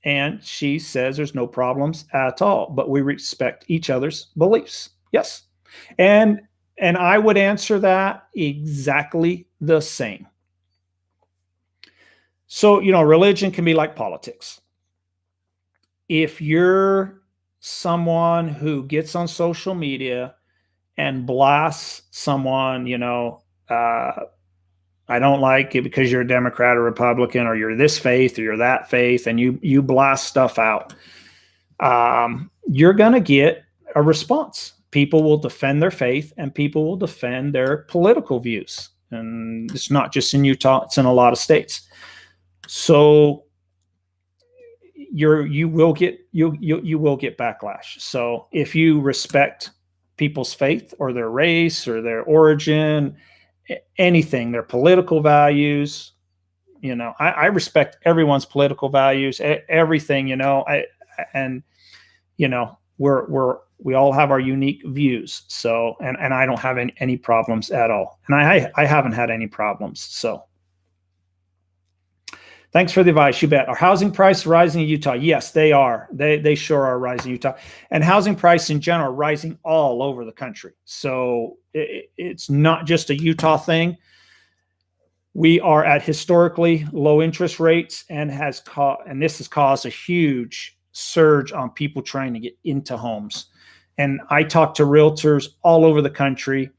and she says there's no problems at all, but we respect each other's beliefs. Yes. And I would answer that exactly the same. So, religion can be like politics. If you're someone who gets on social media and blasts someone, I don't like it because you're a Democrat or Republican, or you're this faith or you're that faith, and you blast stuff out, you're going to get a response. People will defend their faith, and people will defend their political views. And it's not just in Utah, it's in a lot of states. So you will get backlash. So if you respect people's faith or their race or their origin, anything, their political values, I respect everyone's political values, everything, we all have our unique views. So, and I don't have any problems at all. And I haven't had any problems. So thanks for the advice. You bet. Are housing prices rising in Utah? Yes, they are. They sure are rising in Utah. And housing prices in general are rising all over the country. So it's not just a Utah thing. We are at historically low interest rates, and this has caused a huge surge on people trying to get into homes. And I talk to realtors all over the country,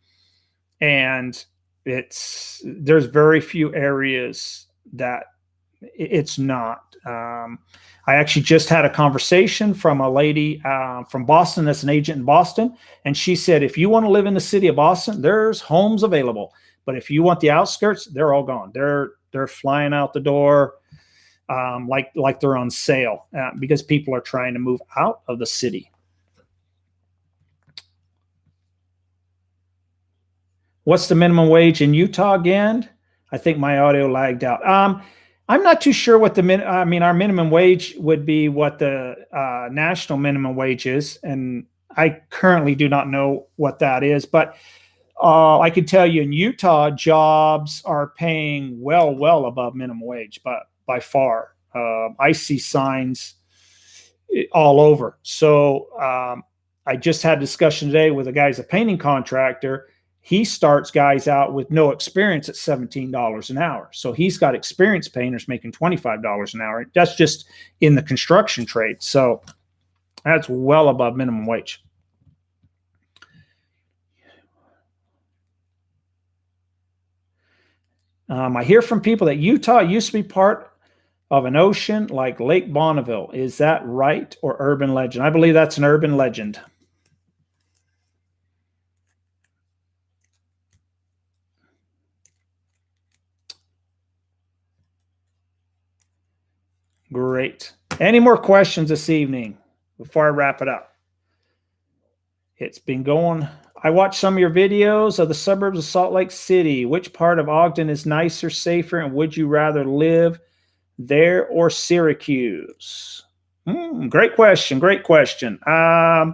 and there's very few areas that it's not. I actually just had a conversation from a lady from Boston that's an agent in Boston, and she said, if you want to live in the city of Boston, there's homes available, but if you want the outskirts, they're all gone. They're flying out the door, like they're on sale, because people are trying to move out of the city. What's the minimum wage in Utah again? I think my audio lagged out. I'm not too sure what our minimum wage would be, what the national minimum wage is. And I currently do not know what that is, but I can tell you in Utah, jobs are paying well above minimum wage, but by far. I see signs all over. So I just had a discussion today with a guy who's a painting contractor. He starts guys out with no experience at $17 an hour. So he's got experienced painters making $25 an hour. That's just in the construction trade. So that's well above minimum wage. I hear from people that Utah used to be part of an ocean like Lake Bonneville. Is that right, or urban legend? I believe that's an urban legend. Great. Any more questions this evening before I wrap it up? It's been going. I watched some of your videos of the suburbs of Salt Lake City. Which part of Ogden is nicer, safer, and would you rather live there or Syracuse? Great question. Great question. I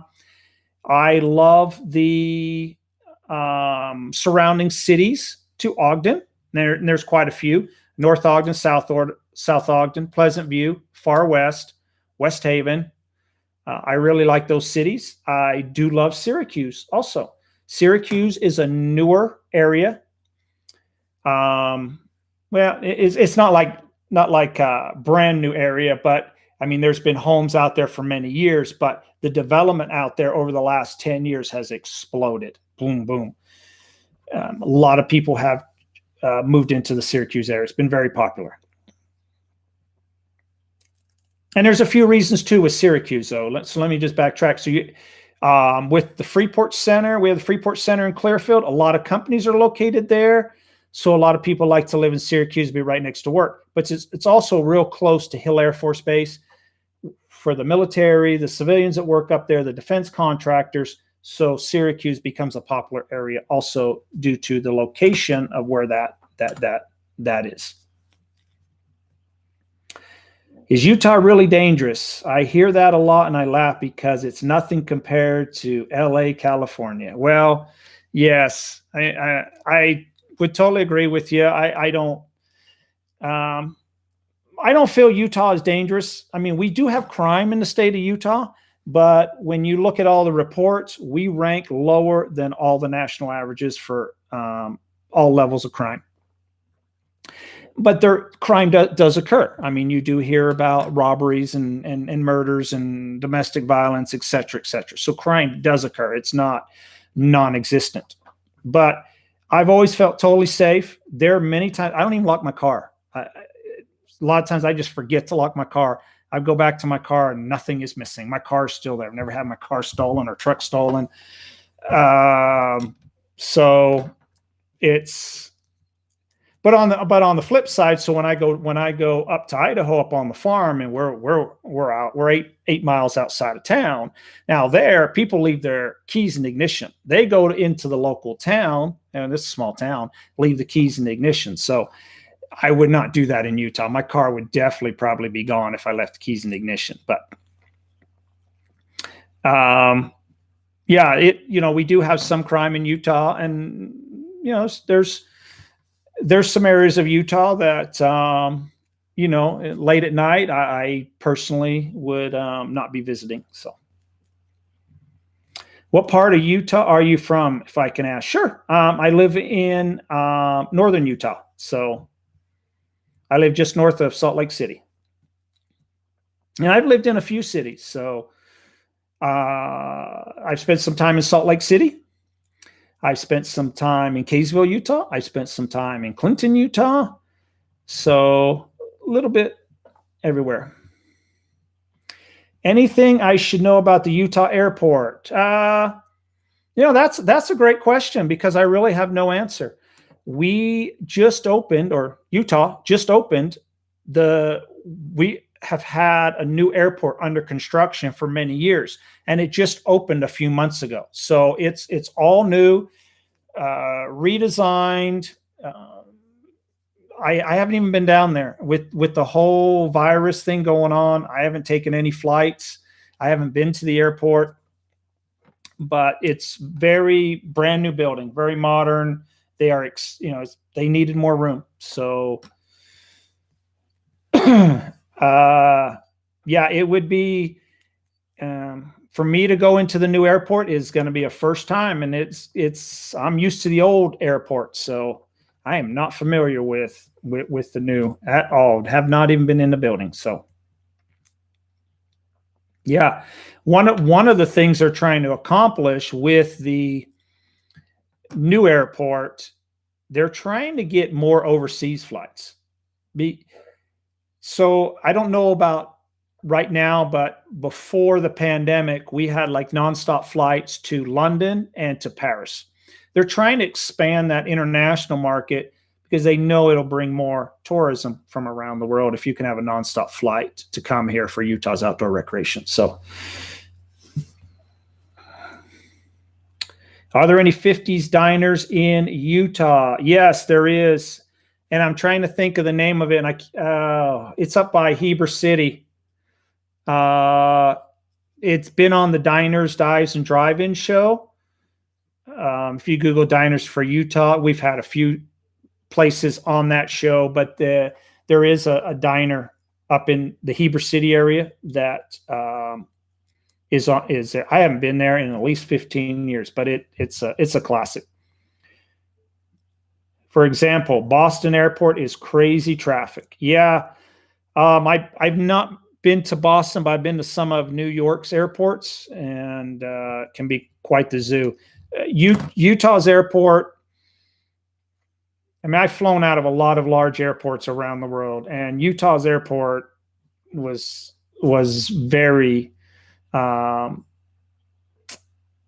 love the surrounding cities to Ogden. There's quite a few. North Ogden, South Ogden, Pleasant View, Far West, West Haven. I really like those cities. I do love Syracuse also. Syracuse is a newer area. Well, it's not like a brand new area, but I mean, there's been homes out there for many years, but the development out there over the last 10 years has exploded. Boom, boom. A lot of people have moved into the Syracuse area. It's been very popular. And there's a few reasons too with Syracuse, though. Let me just backtrack. So with the Freeport Center, we have the Freeport Center in Clearfield. A lot of companies are located there. So a lot of people like to live in Syracuse, be right next to work. But it's also real close to Hill Air Force Base for the military, the civilians that work up there, the defense contractors. So Syracuse becomes a popular area also due to the location of where that is. Is Utah really dangerous? I hear that a lot and I laugh because it's nothing compared to LA, California. Well, yes, I would totally agree with you. I don't feel Utah is dangerous. I mean, we do have crime in the state of Utah, but when you look at all the reports, we rank lower than all the national averages for all levels of crime. But crime does occur. I mean, you do hear about robberies and murders and domestic violence, et cetera, et cetera. So crime does occur. It's not non-existent. But I've always felt totally safe. There are many times I don't even lock my car. A lot of times I just forget to lock my car. I go back to my car and nothing is missing. My car is still there. I've never had my car stolen or truck stolen. So it's. But on the flip side, so when I go up to Idaho, up on the farm, and we're 8 miles outside of town. Now there, people leave their keys in the ignition. They go into the local town, and this is a small town, leave the keys in the ignition. So I would not do that in Utah. My car would definitely probably be gone if I left the keys in the ignition. But yeah, we do have some crime in Utah, and there's some areas of Utah that, late at night, I personally would not be visiting. So what part of Utah are you from, if I can ask? Sure. I live in northern Utah. So I live just north of Salt Lake City. And I've lived in a few cities. So I've spent some time in Salt Lake City. I've spent some time in Kaysville, Utah. I spent some time in Clinton, Utah. So a little bit everywhere. Anything I should know about the Utah airport? That's a great question because I really have no answer. We just opened, or Utah just opened, we have had a new airport under construction for many years, and it just opened a few months ago. So it's all new, redesigned. I haven't even been down there with the whole virus thing going on. I haven't taken any flights. I haven't been to the airport, but it's very brand new building, very modern. They are, they needed more room. So, yeah, it would be, for me to go into the new airport is going to be a first time. And I'm used to the old airport. So I am not familiar with the new at all. Have not even been in the building. So yeah, one of the things they're trying to accomplish with the new airport, they're trying to get more overseas flights. So I don't know about right now, but before the pandemic, we had like nonstop flights to London and to Paris. They're trying to expand that international market because they know it'll bring more tourism from around the world if you can have a nonstop flight to come here for Utah's outdoor recreation. So, are there any 50s diners in Utah? Yes, there is. And I'm trying to think of the name of it. And it's up by Heber City. It's been on the Diners, Dives, and Drive-In show. If you Google Diners for Utah, we've had a few places on that show, but there is a diner up in the Heber City area that is I haven't been there in at least 15 years, but it's a classic. For example, Boston Airport is crazy traffic. Yeah, I've not been to Boston, but I've been to some of New York's airports, and can be quite the zoo. Utah's airport, I mean, I've flown out of a lot of large airports around the world, and Utah's airport was very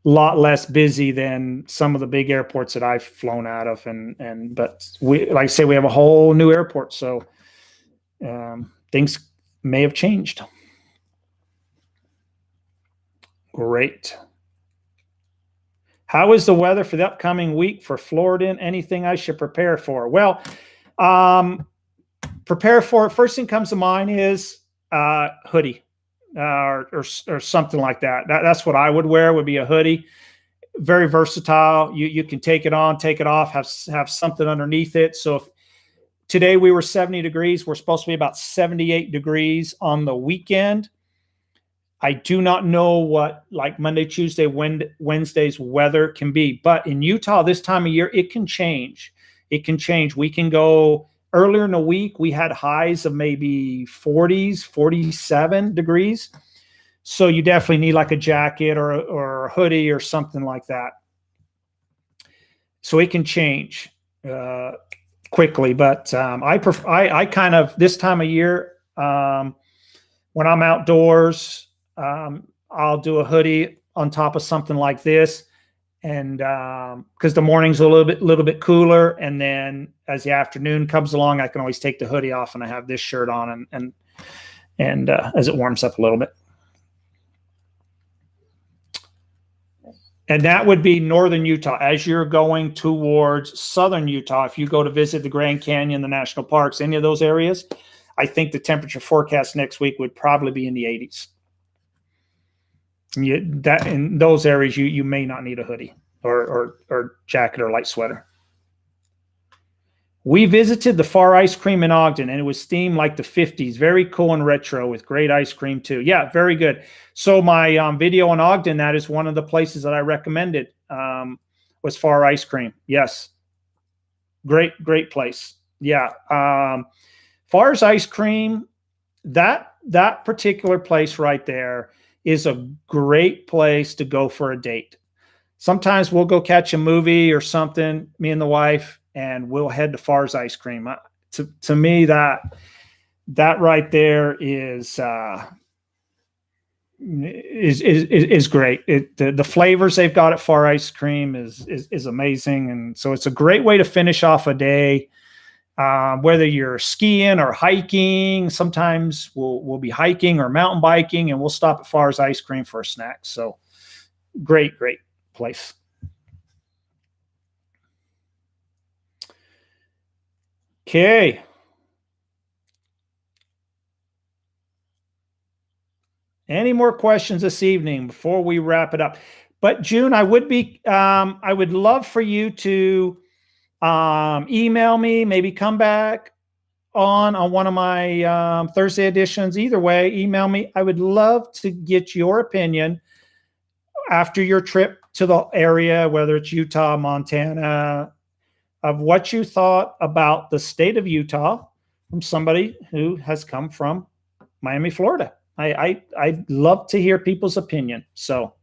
lot less busy than some of the big airports that I've flown out of, but like I say, we have a whole new airport, so things may have changed. Great. How is the weather for the upcoming week for Florida? Anything I should prepare for? Well, prepare for it. First thing comes to mind is hoodie or something like that. That's what I would wear, would be a hoodie. Very versatile. You can take it on, take it off, have something underneath it. So if today we were 70 degrees, we're supposed to be about 78 degrees on the weekend. I do not know what like Monday, Tuesday, Wednesday's weather can be, but in Utah this time of year, it can change. It can change. We can go earlier in the week. We had highs of maybe 40s, 47 degrees. So you definitely need like a jacket or a hoodie or something like that. So it can change quickly, but I kind of this time of year, when I'm outdoors, I'll do a hoodie on top of something like this, and because the morning's a little bit cooler, and then as the afternoon comes along, I can always take the hoodie off, and I have this shirt on, and as it warms up a little bit. And that would be northern Utah. As you're going towards southern Utah, if you go to visit the Grand Canyon, the national parks, any of those areas, I think the temperature forecast next week would probably be in the 80s. That in those areas, you may not need a hoodie or jacket or light sweater. We visited the Far Ice Cream in Ogden, and it was themed like the 50s. Very cool and retro with great ice cream too. Yeah, very good. So my video on Ogden, that is one of the places that I recommended, was Far Ice Cream. Yes. Great place. Yeah. Far's Ice Cream, that that particular place right there is a great place to go for a date. Sometimes we'll go catch a movie or something, me and the wife, and we'll head to Far's Ice Cream. To me, that right there is great. The flavors they've got at Far Ice Cream is amazing, and so it's a great way to finish off a day. Whether you're skiing or hiking, sometimes we'll be hiking or mountain biking, and we'll stop at Far's Ice Cream for a snack. So great place. Okay. Any more questions this evening before we wrap it up? But June, I would love for you to email me, maybe come back on one of my Thursday editions. Either way, email me. I would love to get your opinion after your trip to the area, whether it's Utah, Montana, of what you thought about the state of Utah from somebody who has come from Miami, Florida. I'd love to hear people's opinion. So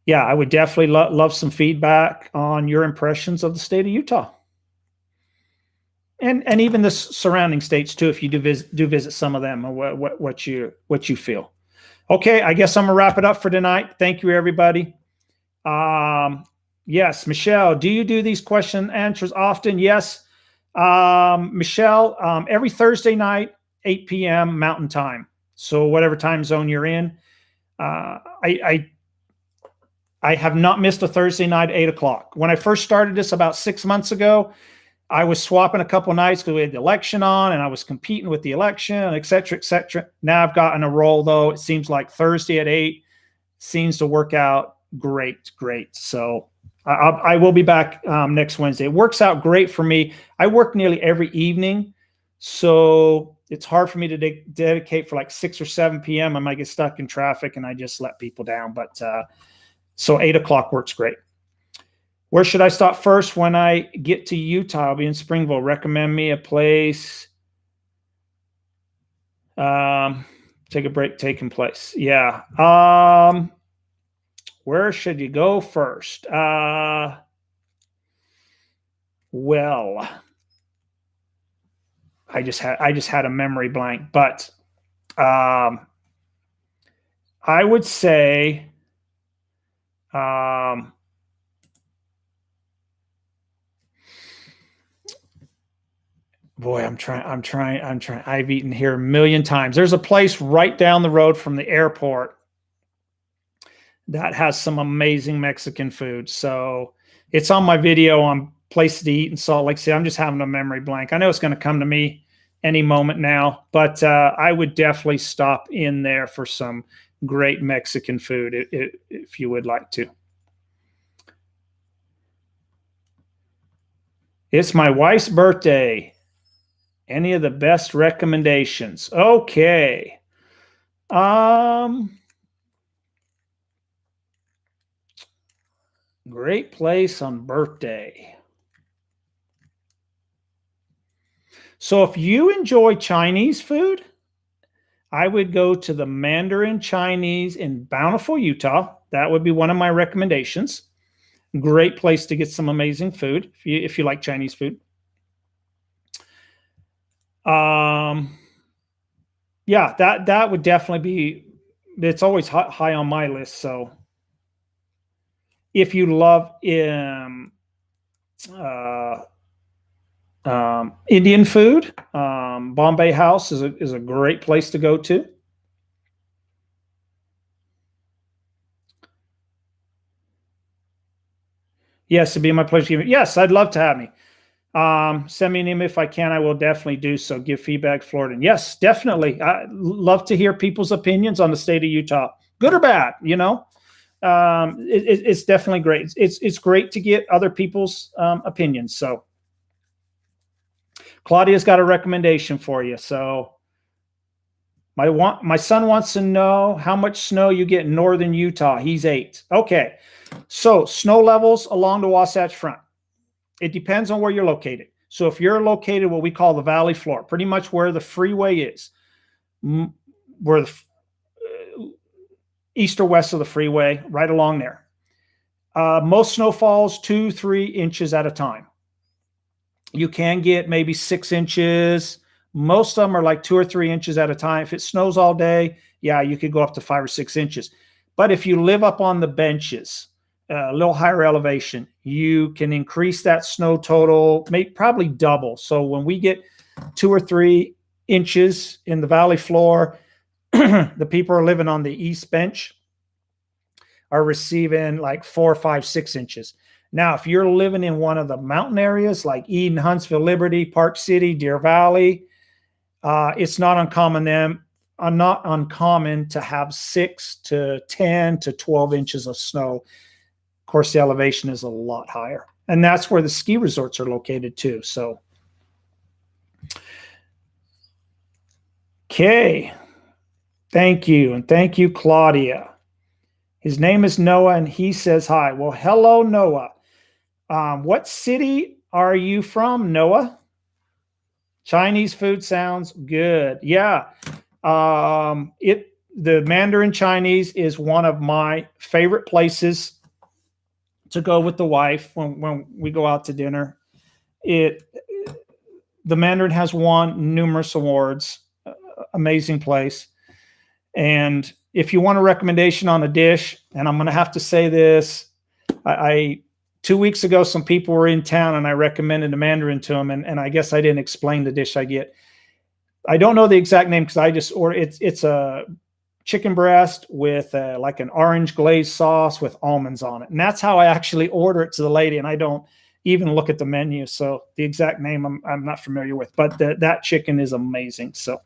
yeah, I would definitely love some feedback on your impressions of the state of Utah. And even the surrounding states too, if you do visit some of them, what you feel. Okay, I guess I'm gonna wrap it up for tonight. Thank you, everybody. Yes, Michelle, do you do these question and answers often? Yes, Michelle, every Thursday night, 8 p.m. Mountain Time. So whatever time zone you're in, I have not missed a Thursday night at 8 o'clock. When I first started this about 6 months ago, I was swapping a couple of nights because we had the election on and I was competing with the election, et cetera, et cetera. Now I've gotten a roll though. It seems like Thursday at 8 seems to work out great. So I will be back next Wednesday. It works out great for me. I work nearly every evening, so it's hard for me to dedicate for like 6 or 7 p.m. I might get stuck in traffic and I just let people down. But so 8 o'clock works great. Where should I stop first when I get to Utah? I'll be in Springville. Recommend me a place. Take a break taking place. Yeah. Where should you go first? Well, I just had a memory blank, but I would say boy, I'm trying. I've eaten here a million times. There's a place right down the road from the airport that has some amazing Mexican food. So it's on my video on places to eat in Salt Lake City. I'm just having a memory blank. I know it's going to come to me any moment now, but I would definitely stop in there for some great Mexican food if you would like to. It's my wife's birthday. Any of the best recommendations? Okay. Great place on birthday. So if you enjoy Chinese food, I would go to the Mandarin Chinese in Bountiful, Utah. That would be one of my recommendations. Great place to get some amazing food if you like Chinese food. Yeah, that would definitely be. It's always high on my list. So if you love Indian food, Bombay House is a great place to go to. Yes, it'd be my pleasure. Yes, I'd love to have me. Send me an email if I can. I will definitely do so. Give feedback, Florida. And yes, definitely. I love to hear people's opinions on the state of Utah, good or bad. It's definitely great. It's great to get other people's opinions. So Claudia's got a recommendation for you. So my son wants to know how much snow you get in northern Utah. He's 8. Okay. So snow levels along the Wasatch Front. It depends on where you're located. So if you're located what we call the valley floor, pretty much where the freeway is, where the east or west of the freeway, right along there. Most snow falls 2-3 inches at a time. You can get maybe 6 inches. Most of them are like 2 or 3 inches at a time. If it snows all day, yeah, you could go up to 5 or 6 inches. But if you live up on the benches, a little higher elevation, you can increase that snow total, probably double. So when we get 2 or 3 inches in the valley floor, the people who are living on the east bench are receiving like 4, 5, 6 inches. Now, if you're living in one of the mountain areas like Eden, Huntsville, Liberty, Park City, Deer Valley, it's not uncommon to have 6 to 10 to 12 inches of snow. Of course, the elevation is a lot higher. And that's where the ski resorts are located too. So, okay. Thank you. And thank you, Claudia. His name is Noah, and he says hi. Well, hello, Noah. What city are you from, Noah? Chinese food sounds good. Yeah. The Mandarin Chinese is one of my favorite places to go with the wife when we go out to dinner. The Mandarin has won numerous awards. Amazing place. And if you want a recommendation on a dish, and I'm going to have to say this, 2 weeks ago, some people were in town and I recommended a Mandarin to them. And I guess I didn't explain the dish I get. I don't know the exact name because I just ordered it's a chicken breast with like an orange glazed sauce with almonds on it. And that's how I actually order it to the lady. And I don't even look at the menu. So the exact name I'm not familiar with, but that chicken is amazing. So.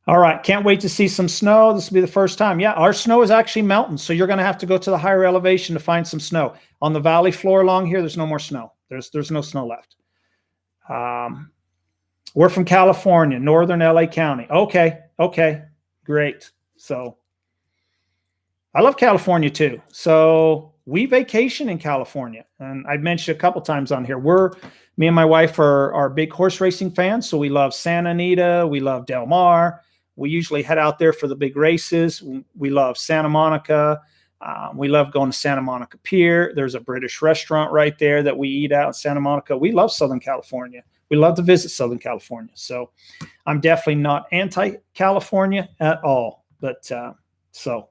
All right. Can't wait to see some snow. This will be the first time. Yeah, our snow is actually mountains. So you're going to have to go to the higher elevation to find some snow. On the valley floor along here, there's no more snow. There's no snow left. We're from California, northern LA County. Okay. Great. So I love California too. So we vacation in California. And I've mentioned a couple times on here. Me and my wife are big horse racing fans. So we love Santa Anita. We love Del Mar. We usually head out there for the big races. We love Santa Monica. We love going to Santa Monica Pier. There's a British restaurant right there that we eat out in Santa Monica. We love Southern California. We love to visit Southern California. So I'm definitely not anti-California at all. But so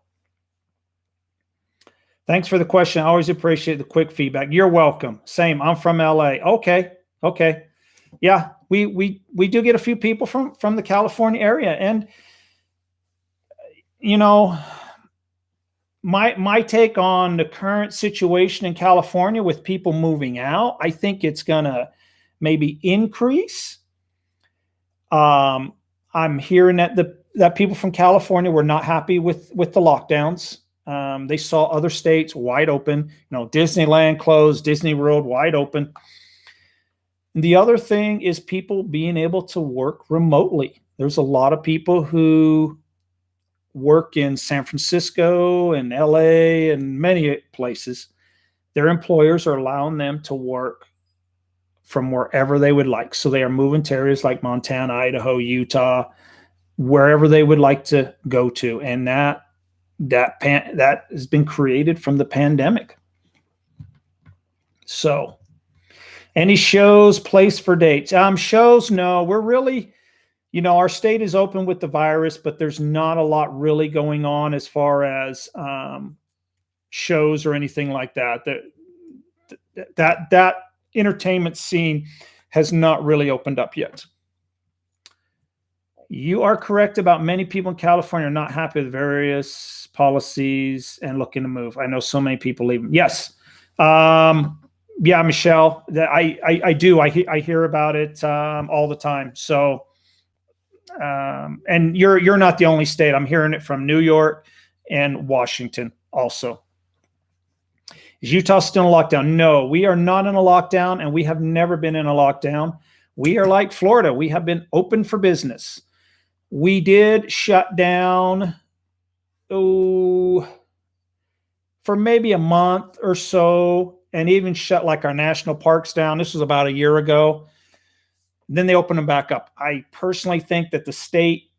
thanks for the question. I always appreciate the quick feedback. You're welcome. Same. I'm from LA. Okay. Yeah, we do get a few people from the California area, and my take on the current situation in California with people moving out, I think it's gonna maybe increase. I'm hearing that people from California were not happy with the lockdowns. They saw other states wide open. Disneyland closed, Disney World wide open. The other thing is people being able to work remotely. There's a lot of people who work in San Francisco and LA and many places. Their employers are allowing them to work from wherever they would like. So they are moving to areas like Montana, Idaho, Utah, wherever they would like to go to. And that has been created from the pandemic. So any shows, place for dates? Shows, no. We're really, our state is open with the virus, but there's not a lot really going on as far as shows or anything like that. That entertainment scene has not really opened up yet. You are correct about many people in California are not happy with various policies and looking to move. I know so many people leaving. Yes. Yeah, Michelle, I do. I hear about it all the time. So, and you're not the only state. I'm hearing it from New York and Washington also. Is Utah still in lockdown? No, we are not in a lockdown, and we have never been in a lockdown. We are like Florida. We have been open for business. We did shut down for maybe a month or so. and even shut like our national parks down. This was about a year ago. Then they opened them back up. I personally think that the state,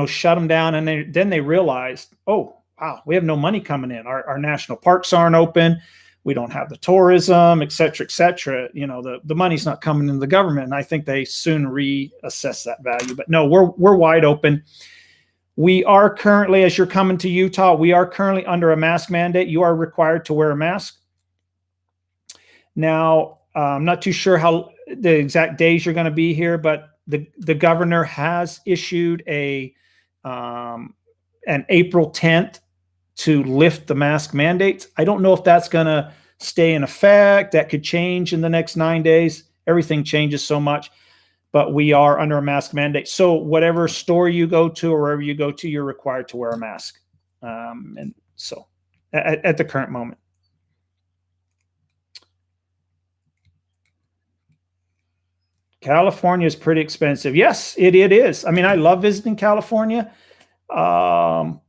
shut them down, and then they realized, oh, wow, we have no money coming in. Our national parks aren't open. We don't have the tourism, et cetera, et cetera. The money's not coming into the government. And I think they soon reassess that value. But no, we're wide open. We are currently, as you're coming to Utah, we are currently under a mask mandate. You are required to wear a mask. Now, I'm not too sure how the exact days you're going to be here, but the governor has issued an April 10th to lift the mask mandates. I don't know if that's going to stay in effect. That could change in the next 9 days. Everything changes so much, but we are under a mask mandate. So whatever store you go to or wherever you go to, you're required to wear a mask. And so at the current moment. California is pretty expensive. Yes, it is. I mean, I love visiting California. But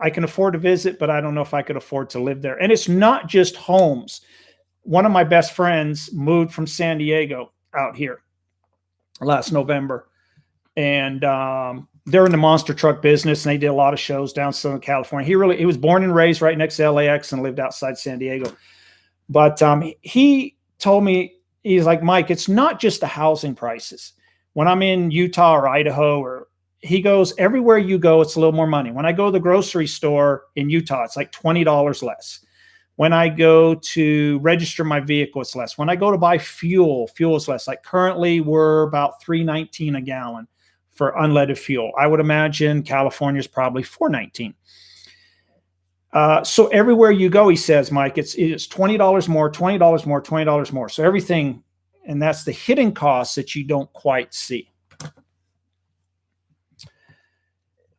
I can afford to visit, but I don't know if I could afford to live there. And it's not just homes. One of my best friends moved from San Diego out here last November. And they're in the monster truck business, and they did a lot of shows down Southern California. He was born and raised right next to LAX and lived outside San Diego. But he told me, he's like, Mike, it's not just the housing prices. When I'm in Utah or Idaho, he goes, everywhere you go, it's a little more money. When I go to the grocery store in Utah, it's like $20 less. When I go to register my vehicle, it's less. When I go to buy fuel is less. Like currently we're about $3.19 a gallon for unleaded fuel. I would imagine California is probably $4.19. So everywhere you go, he says, Mike, it's $20 more, $20 more, $20 more. So everything, and that's the hidden costs that you don't quite see.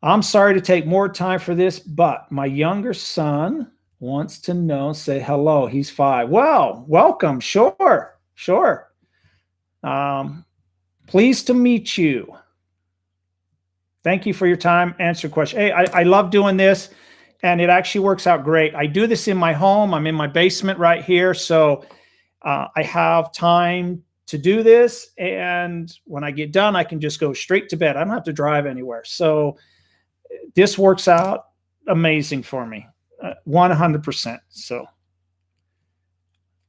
I'm sorry to take more time for this, but my younger son wants to know, say hello. He's 5. Well, welcome. Sure. Pleased to meet you. Thank you for your time. Answer question. Hey, I love doing this, and it actually works out great. I do this in my home. I'm in my basement right here. So I have time to do this. And when I get done, I can just go straight to bed. I don't have to drive anywhere. So this works out amazing for me, 100%. So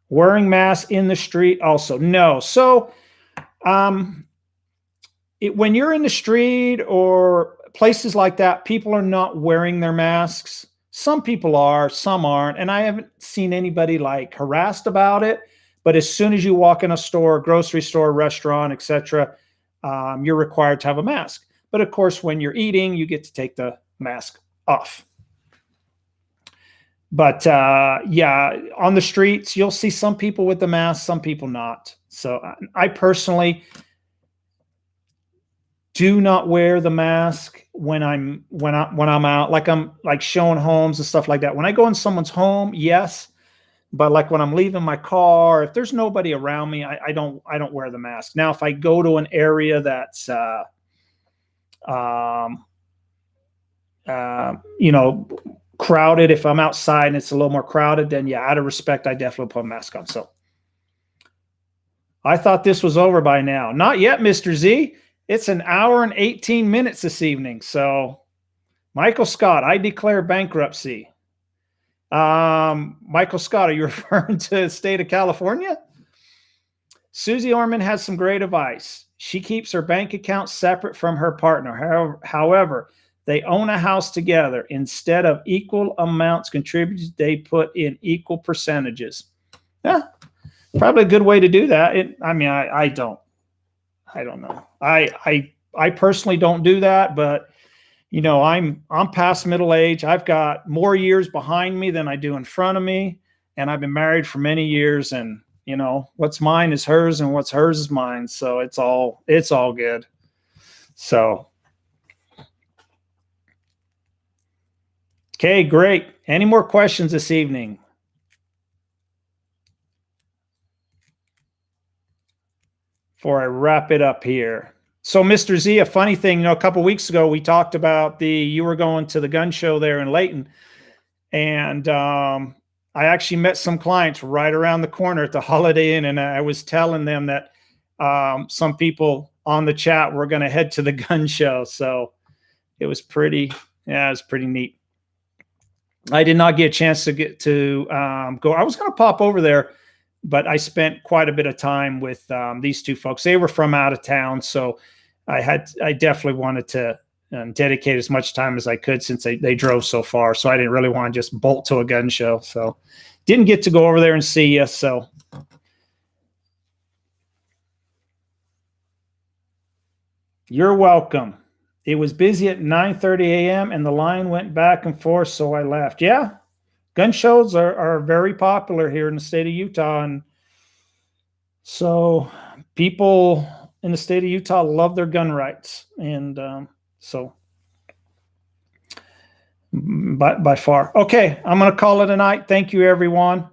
wearing masks in the street also, no. So when you're in the street or places like that, people are not wearing their masks. Some people are, some aren't. And I haven't seen anybody like harassed about it. But as soon as you walk in a store, grocery store, restaurant, etc., you're required to have a mask. But of course, when you're eating, you get to take the mask off. But yeah, on the streets, you'll see some people with the mask, some people not. So I personally do not wear the mask when I'm out, like I'm like showing homes and stuff like that. When I go in someone's home, yes. But like when I'm leaving my car, if there's nobody around me, I don't wear the mask. Now, if I go to an area that's crowded, if I'm outside and it's a little more crowded, then yeah, out of respect, I definitely put a mask on. So I thought this was over by now. Not yet, Mr. Z. It's an hour and 18 minutes this evening. So Michael Scott, I declare bankruptcy. Michael Scott, are you referring to the state of California? Susie Orman has some great advice. She keeps her bank account separate from her partner. However, they own a house together. Instead of equal amounts contributed, they put in equal percentages. Yeah, probably a good way to do that. I don't know. I personally don't do that, but I'm past middle age. I've got more years behind me than I do in front of me, and I've been married for many years, and what's mine is hers and what's hers is mine. So it's all good. So, okay, great. Any more questions this evening? Before I wrap it up here. So Mr. Z, a funny thing, a couple of weeks ago, we talked about you were going to the gun show there in Layton, and I actually met some clients right around the corner at the Holiday Inn, and I was telling them that some people on the chat were going to head to the gun show. So it was pretty, yeah, it was pretty neat. I did not get a chance to get to go. I was going to pop over there, but I spent quite a bit of time with these two folks. They were from out of town, so I definitely wanted to dedicate as much time as I could since they drove so far. So I didn't really want to just bolt to a gun show. So didn't get to go over there and see you. So you're welcome. It was busy at 9:30 a.m. and the line went back and forth, so I left. Yeah, gun shows are very popular here in the state of Utah, and so people in the state of Utah love their gun rights, and so by far. Okay, I'm going to call it a night. Thank you, everyone.